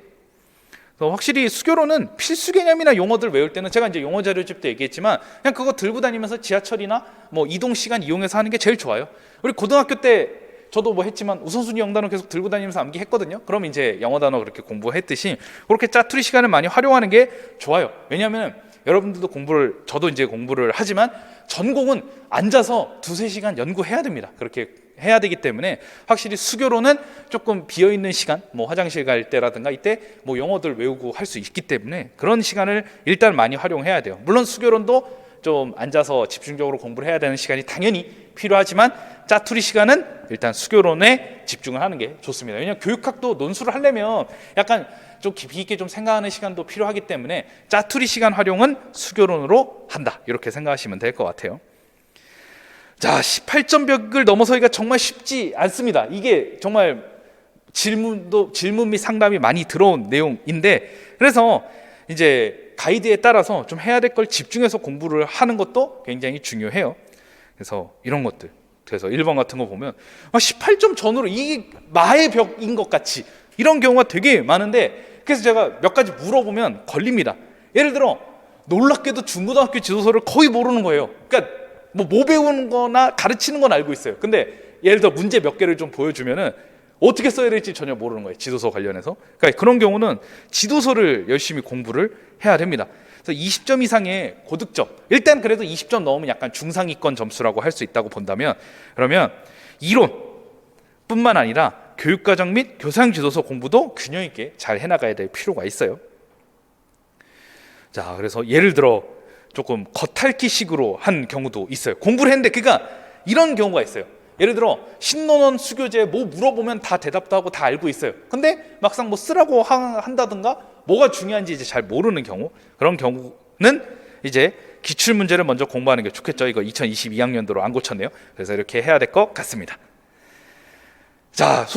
확실히 수교론은 필수 개념이나 용어들 외울 때는 제가 이제 용어 자료집 때 얘기했지만 그냥 그거 들고 다니면서 지하철이나 뭐 이동 시간 이용해서 하는 게 제일 좋아요. 우리 고등학교 때 저도 뭐 했지만 우선순위 영단어 계속 들고 다니면서 암기했거든요. 그럼 이제 영어 단어 그렇게 공부했듯이 그렇게 짜투리 시간을 많이 활용하는 게 좋아요. 왜냐하면 여러분들도 공부를, 저도 이제 공부를 하지만 전공은 앉아서 2-3시간 연구해야 됩니다. 그렇게 해야 되기 때문에 확실히 수교로는 조금 비어있는 시간, 뭐 화장실 갈 때라든가 이때 뭐 영어들 외우고 할 수 있기 때문에 그런 시간을 일단 많이 활용해야 돼요. 물론 수교론도 좀 앉아서 집중적으로 공부를 해야 되는 시간이 당연히 필요하지만 짜투리 시간은 일단 수교론에 집중을 하는 게 좋습니다. 왜냐하면 교육학도 논술을 하려면 약간 좀 깊이 있게 좀 생각하는 시간도 필요하기 때문에 짜투리 시간 활용은 수교론으로 한다, 이렇게 생각하시면 될 것 같아요. 자, 18점 벽을 넘어서기가 정말 쉽지 않습니다. 이게 정말 질문 및 상담이 많이 들어온 내용인데, 그래서 이제 가이드에 따라서 좀 해야 될 걸 집중해서 공부를 하는 것도 굉장히 중요해요. 그래서 이런 것들, 그래서 1번 같은 거 보면 18점 전후로 이게 마의 벽인 것 같이 이런 경우가 되게 많은데, 그래서 제가 몇 가지 물어보면 걸립니다. 예를 들어 놀랍게도 중고등학교 지도서를 거의 모르는 거예요. 그러니까 뭐 배우는 거나 가르치는 건 알고 있어요. 근데 예를 들어 문제 몇 개를 좀 보여주면은 어떻게 써야 될지 전혀 모르는 거예요. 지도서 관련해서. 그러니까 그런 경우는 지도서를 열심히 공부를 해야 됩니다. 그래서 20점 이상의 고득점, 일단 그래도 20점 넘으면 약간 중상위권 점수라고 할 수 있다고 본다면, 그러면 이론뿐만 아니라 교육과정 및 교사형 지도서 공부도 균형 있게 잘 해나가야 될 필요가 있어요. 자, 그래서 예를 들어 조금 겉핥기식으로 한 경우도 있어요. 공부를 했는데 그러니까 이런 경우가 있어요. 예를 들어 신논원 수교재 뭐 물어보면 다 대답도 하고 다 알고 있어요. 근데 막상 뭐 쓰라고 한다든가 뭐가 중요한지 이제 잘 모르는 경우, 그런 경우는 이제 기출 문제를 먼저 공부하는 게 좋겠죠. 이거 2022학년도로 안 고쳤네요. 그래서 이렇게 해야 될 것 같습니다. 자,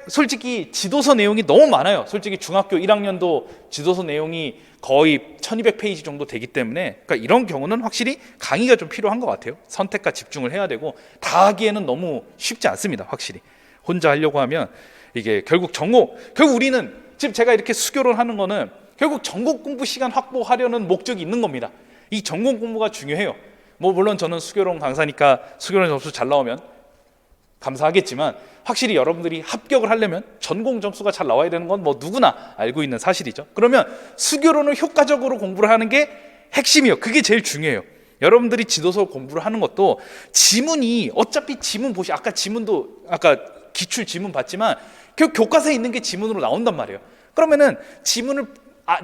솔직히 지도서 내용이 너무 많아요. 솔직히 중학교 1학년도 지도서 내용이 거의 1200페이지 정도 되기 때문에, 그러니까 이런 경우는 확실히 강의가 좀 필요한 것 같아요. 선택과 집중을 해야 되고 다 하기에는 너무 쉽지 않습니다. 확실히 혼자 하려고 하면 이게 결국 우리는 지금 제가 이렇게 수교를 하는 거는 결국 전공 공부 시간 확보하려는 목적이 있는 겁니다. 이 전공 공부가 중요해요. 뭐 물론 저는 수교론 강사니까 수교론 점수 잘 나오면 감사하겠지만 확실히 여러분들이 합격을 하려면 전공 점수가 잘 나와야 되는 건 뭐 누구나 알고 있는 사실이죠. 그러면 수교론을 효과적으로 공부를 하는 게 핵심이에요. 그게 제일 중요해요. 여러분들이 지도서 공부를 하는 것도 지문이 어차피 아까 기출 지문 봤지만 교과서에 있는 게 지문으로 나온단 말이에요. 그러면은 지문을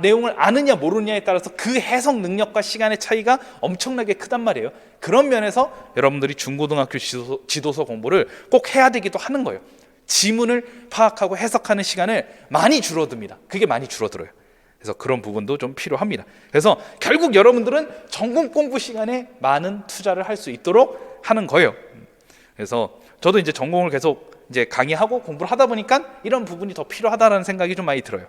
내용을 아느냐 모르느냐에 따라서 그 해석 능력과 시간의 차이가 엄청나게 크단 말이에요. 그런 면에서 여러분들이 중고등학교 지도서 공부를 꼭 해야 되기도 하는 거예요. 지문을 파악하고 해석하는 시간을 많이 줄어듭니다. 그게 많이 줄어들어요. 그래서 그런 부분도 좀 필요합니다. 그래서 결국 여러분들은 전공 공부 시간에 많은 투자를 할 수 있도록 하는 거예요. 그래서 저도 이제 전공을 계속 이제 강의하고 공부를 하다 보니까 이런 부분이 더 필요하다라는 생각이 좀 많이 들어요.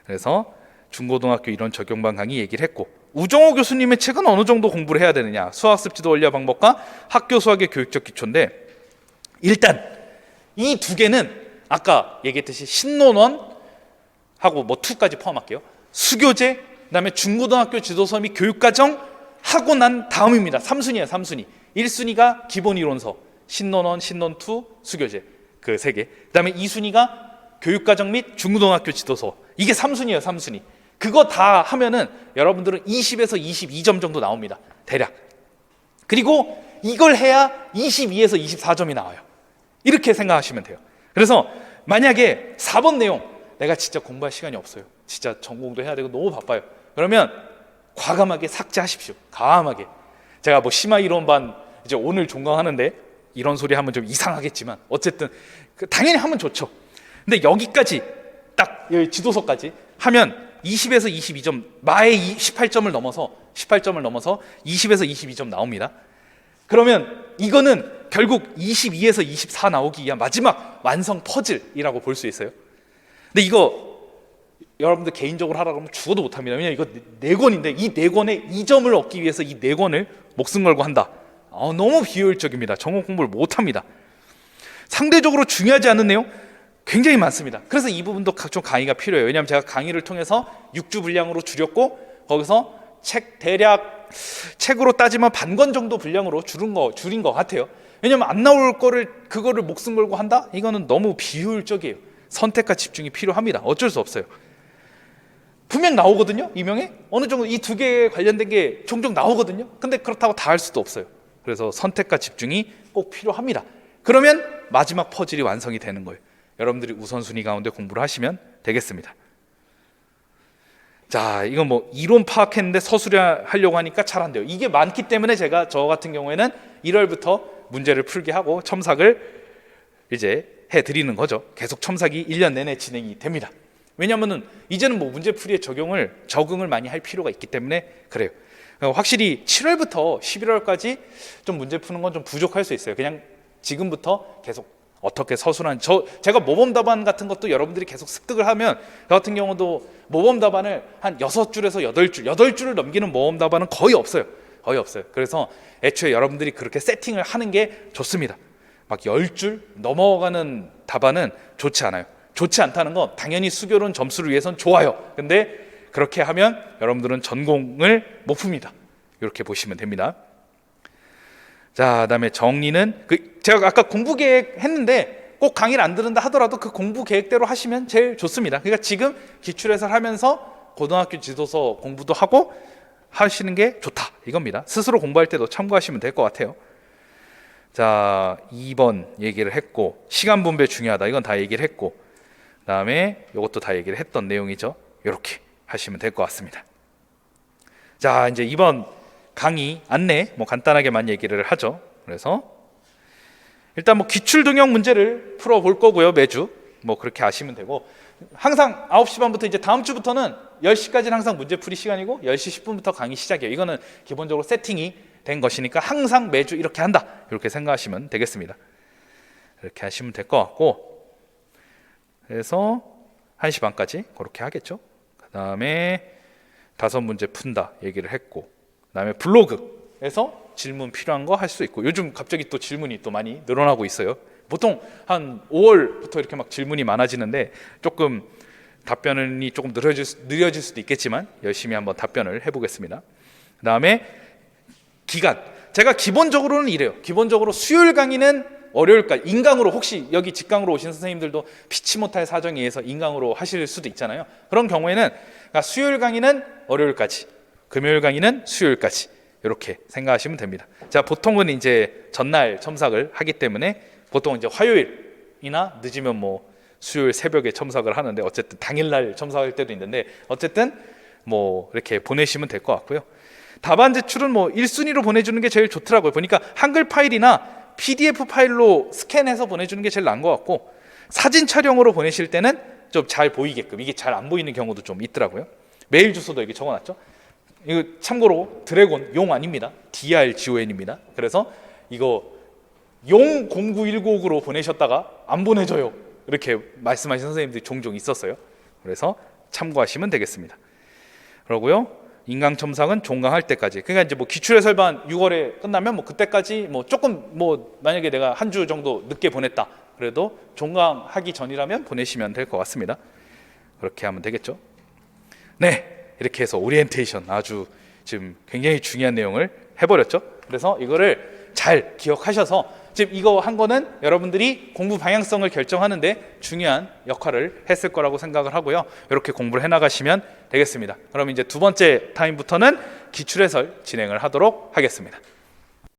그래서 중고등학교 이론 적용반 강의 얘기를 했고, 우정호 교수님의 책은 어느 정도 공부를 해야 되느냐, 수학습 지도 원리와 방법과 학교 수학의 교육적 기초인데, 일단 이 두 개는 아까 얘기했듯이 신논원하고 뭐 2까지 포함할게요. 수교재, 그다음에 중고등학교 지도서 및 교육과정 하고 난 다음입니다. 3순위예요. 3순위. 1순위가 기본이론서, 신논원, 신논2, 수교재, 그 3개. 그다음에 2순위가 교육과정 및 중고등학교 지도서, 이게 3순위예요. 3순위. 그거 다 하면은 여러분들은 20에서 22점 정도 나옵니다. 대략. 그리고 이걸 해야 22에서 24점이 나와요. 이렇게 생각하시면 돼요. 그래서 만약에 4번 내용 내가 진짜 공부할 시간이 없어요. 진짜 전공도 해야 되고 너무 바빠요. 그러면 과감하게 삭제하십시오. 과감하게. 제가 뭐 심화 이론반 이제 오늘 종강하는데 이런 소리 하면 좀 이상하겠지만 어쨌든 당연히 하면 좋죠. 근데 여기까지 딱 여기 지도서까지 하면 20에서 22점, 마의 18점을 넘어서 20에서 22점 나옵니다. 그러면 이거는 결국 22에서 24 나오기 위한 마지막 완성 퍼즐이라고 볼 수 있어요. 근데 이거 여러분들 개인적으로 하라고 하면 죽어도 못합니다. 왜냐면 이거 4권인데 이 4권에 2점을 얻기 위해서 이 4권을 목숨 걸고 한다. 너무 비효율적입니다. 전공 공부를 못합니다. 상대적으로 중요하지 않은 내용 굉장히 많습니다. 그래서 이 부분도 좀 강의가 필요해요. 왜냐하면 제가 강의를 통해서 6주 분량으로 줄였고 거기서 대략 책으로 따지면 반권 정도 분량으로 줄인 것 같아요. 왜냐하면 안 나올 거를 그거를 목숨 걸고 한다? 이거는 너무 비효율적이에요. 선택과 집중이 필요합니다. 어쩔 수 없어요. 분명 나오거든요. 이명에 어느 정도 이 2개에 관련된 게 종종 나오거든요. 근데 그렇다고 다 할 수도 없어요. 그래서 선택과 집중이 꼭 필요합니다. 그러면 마지막 퍼즐이 완성이 되는 거예요. 여러분들이 우선순위 가운데 공부를 하시면 되겠습니다. 자, 이건 뭐 이론 파악했는데 서술하려고 하니까 잘 안 돼요. 이게 많기 때문에 제가 저 같은 경우에는 1월부터 문제를 풀게 하고 첨삭을 이제 해드리는 거죠. 계속 첨삭이 1년 내내 진행이 됩니다. 왜냐하면은 이제는 뭐 문제풀이에 적응을 많이 할 필요가 있기 때문에 그래요. 확실히 7월부터 11월까지 좀 문제 푸는 건 좀 부족할 수 있어요. 그냥 지금부터 계속 어떻게 제가 모범 답안 같은 것도 여러분들이 계속 습득을 하면 저 같은 경우도 모범 답안을 한 6줄에서 8줄을 넘기는 모범 답안은 거의 없어요. 그래서 애초에 여러분들이 그렇게 세팅을 하는 게 좋습니다. 막 10줄 넘어가는 답안은 좋지 않아요. 좋지 않다는 건 당연히 수교론 점수를 위해선 좋아요. 근데 그렇게 하면 여러분들은 전공을 못 풉니다. 이렇게 보시면 됩니다. 자, 그다음에 정리는 제가 아까 공부 계획 했는데 꼭 강의를 안 들은다 하더라도 그 공부 계획대로 하시면 제일 좋습니다. 그러니까 지금 기출해설 하면서 고등학교 지도서 공부도 하고 하시는 게 좋다 이겁니다. 스스로 공부할 때도 참고하시면 될 것 같아요. 자, 2번 얘기를 했고 시간 분배 중요하다. 이건 다 얘기를 했고 그다음에 이것도 다 얘기를 했던 내용이죠. 이렇게 하시면 될 것 같습니다. 자, 이제 이번 강의 안내 뭐 간단하게만 얘기를 하죠. 그래서 일단 뭐 기출 등형 문제를 풀어 볼 거고요. 매주 뭐 그렇게 아시면 되고 항상 9시 반부터 이제 다음 주부터는 10시까지는 항상 문제풀이 시간이고 10시 10분부터 강의 시작이에요. 이거는 기본적으로 세팅이 된 것이니까 항상 매주 이렇게 한다. 이렇게 생각하시면 되겠습니다. 이렇게 하시면 될 것 같고 그래서 1시 반까지 그렇게 하겠죠. 그 다음에 5문제 푼다 얘기를 했고 그 다음에 블로그에서 질문 필요한 거 할 수 있고 요즘 갑자기 또 질문이 또 많이 늘어나고 있어요. 보통 한 5월부터 이렇게 막 질문이 많아지는데 조금 답변이 조금 느려질 수도 있겠지만 열심히 한번 답변을 해보겠습니다. 그 다음에 기간 제가 기본적으로는 이래요. 기본적으로 수요일 강의는 월요일까지 인강으로 혹시 여기 직강으로 오신 선생님들도 피치 못할 사정에 의해서 인강으로 하실 수도 있잖아요. 그런 경우에는 그러니까 수요일 강의는 월요일까지 금요일 강의는 수요일까지 이렇게 생각하시면 됩니다. 자, 보통은 이제 전날 첨삭을 하기 때문에 보통 이제 화요일이나 늦으면 뭐 수요일 새벽에 첨삭을 하는데 어쨌든 당일날 첨삭할 때도 있는데 어쨌든 뭐 이렇게 보내시면 될 것 같고요. 답안 제출은 뭐 1순위로 보내주는 게 제일 좋더라고요. 보니까 한글 파일이나 PDF 파일로 스캔해서 보내주는 게 제일 나은 것 같고 사진 촬영으로 보내실 때는 좀 잘 보이게끔 이게 잘 안 보이는 경우도 좀 있더라고요. 메일 주소도 여기 적어놨죠. 이거 참고로 드래곤 용 아닙니다. DRGON입니다. 그래서 이거 용 0919으로 보내셨다가 안 보내줘요. 이렇게 말씀하신 선생님들이 종종 있었어요. 그래서 참고하시면 되겠습니다. 그러고요. 인강 첨삭은 종강할 때까지. 그러니까 이제 뭐 기출해설반 6월에 끝나면 뭐 그때까지 뭐 조금 뭐 만약에 내가 한 주 정도 늦게 보냈다. 그래도 종강하기 전이라면 보내시면 될 것 같습니다. 그렇게 하면 되겠죠. 네. 이렇게 해서 오리엔테이션 아주 지금 굉장히 중요한 내용을 해버렸죠. 그래서 이거를 잘 기억하셔서 지금 이거 한 거는 여러분들이 공부 방향성을 결정하는데 중요한 역할을 했을 거라고 생각을 하고요. 이렇게 공부를 해나가시면 되겠습니다. 그럼 이제 두 번째 타임부터는 기출해설 진행을 하도록 하겠습니다.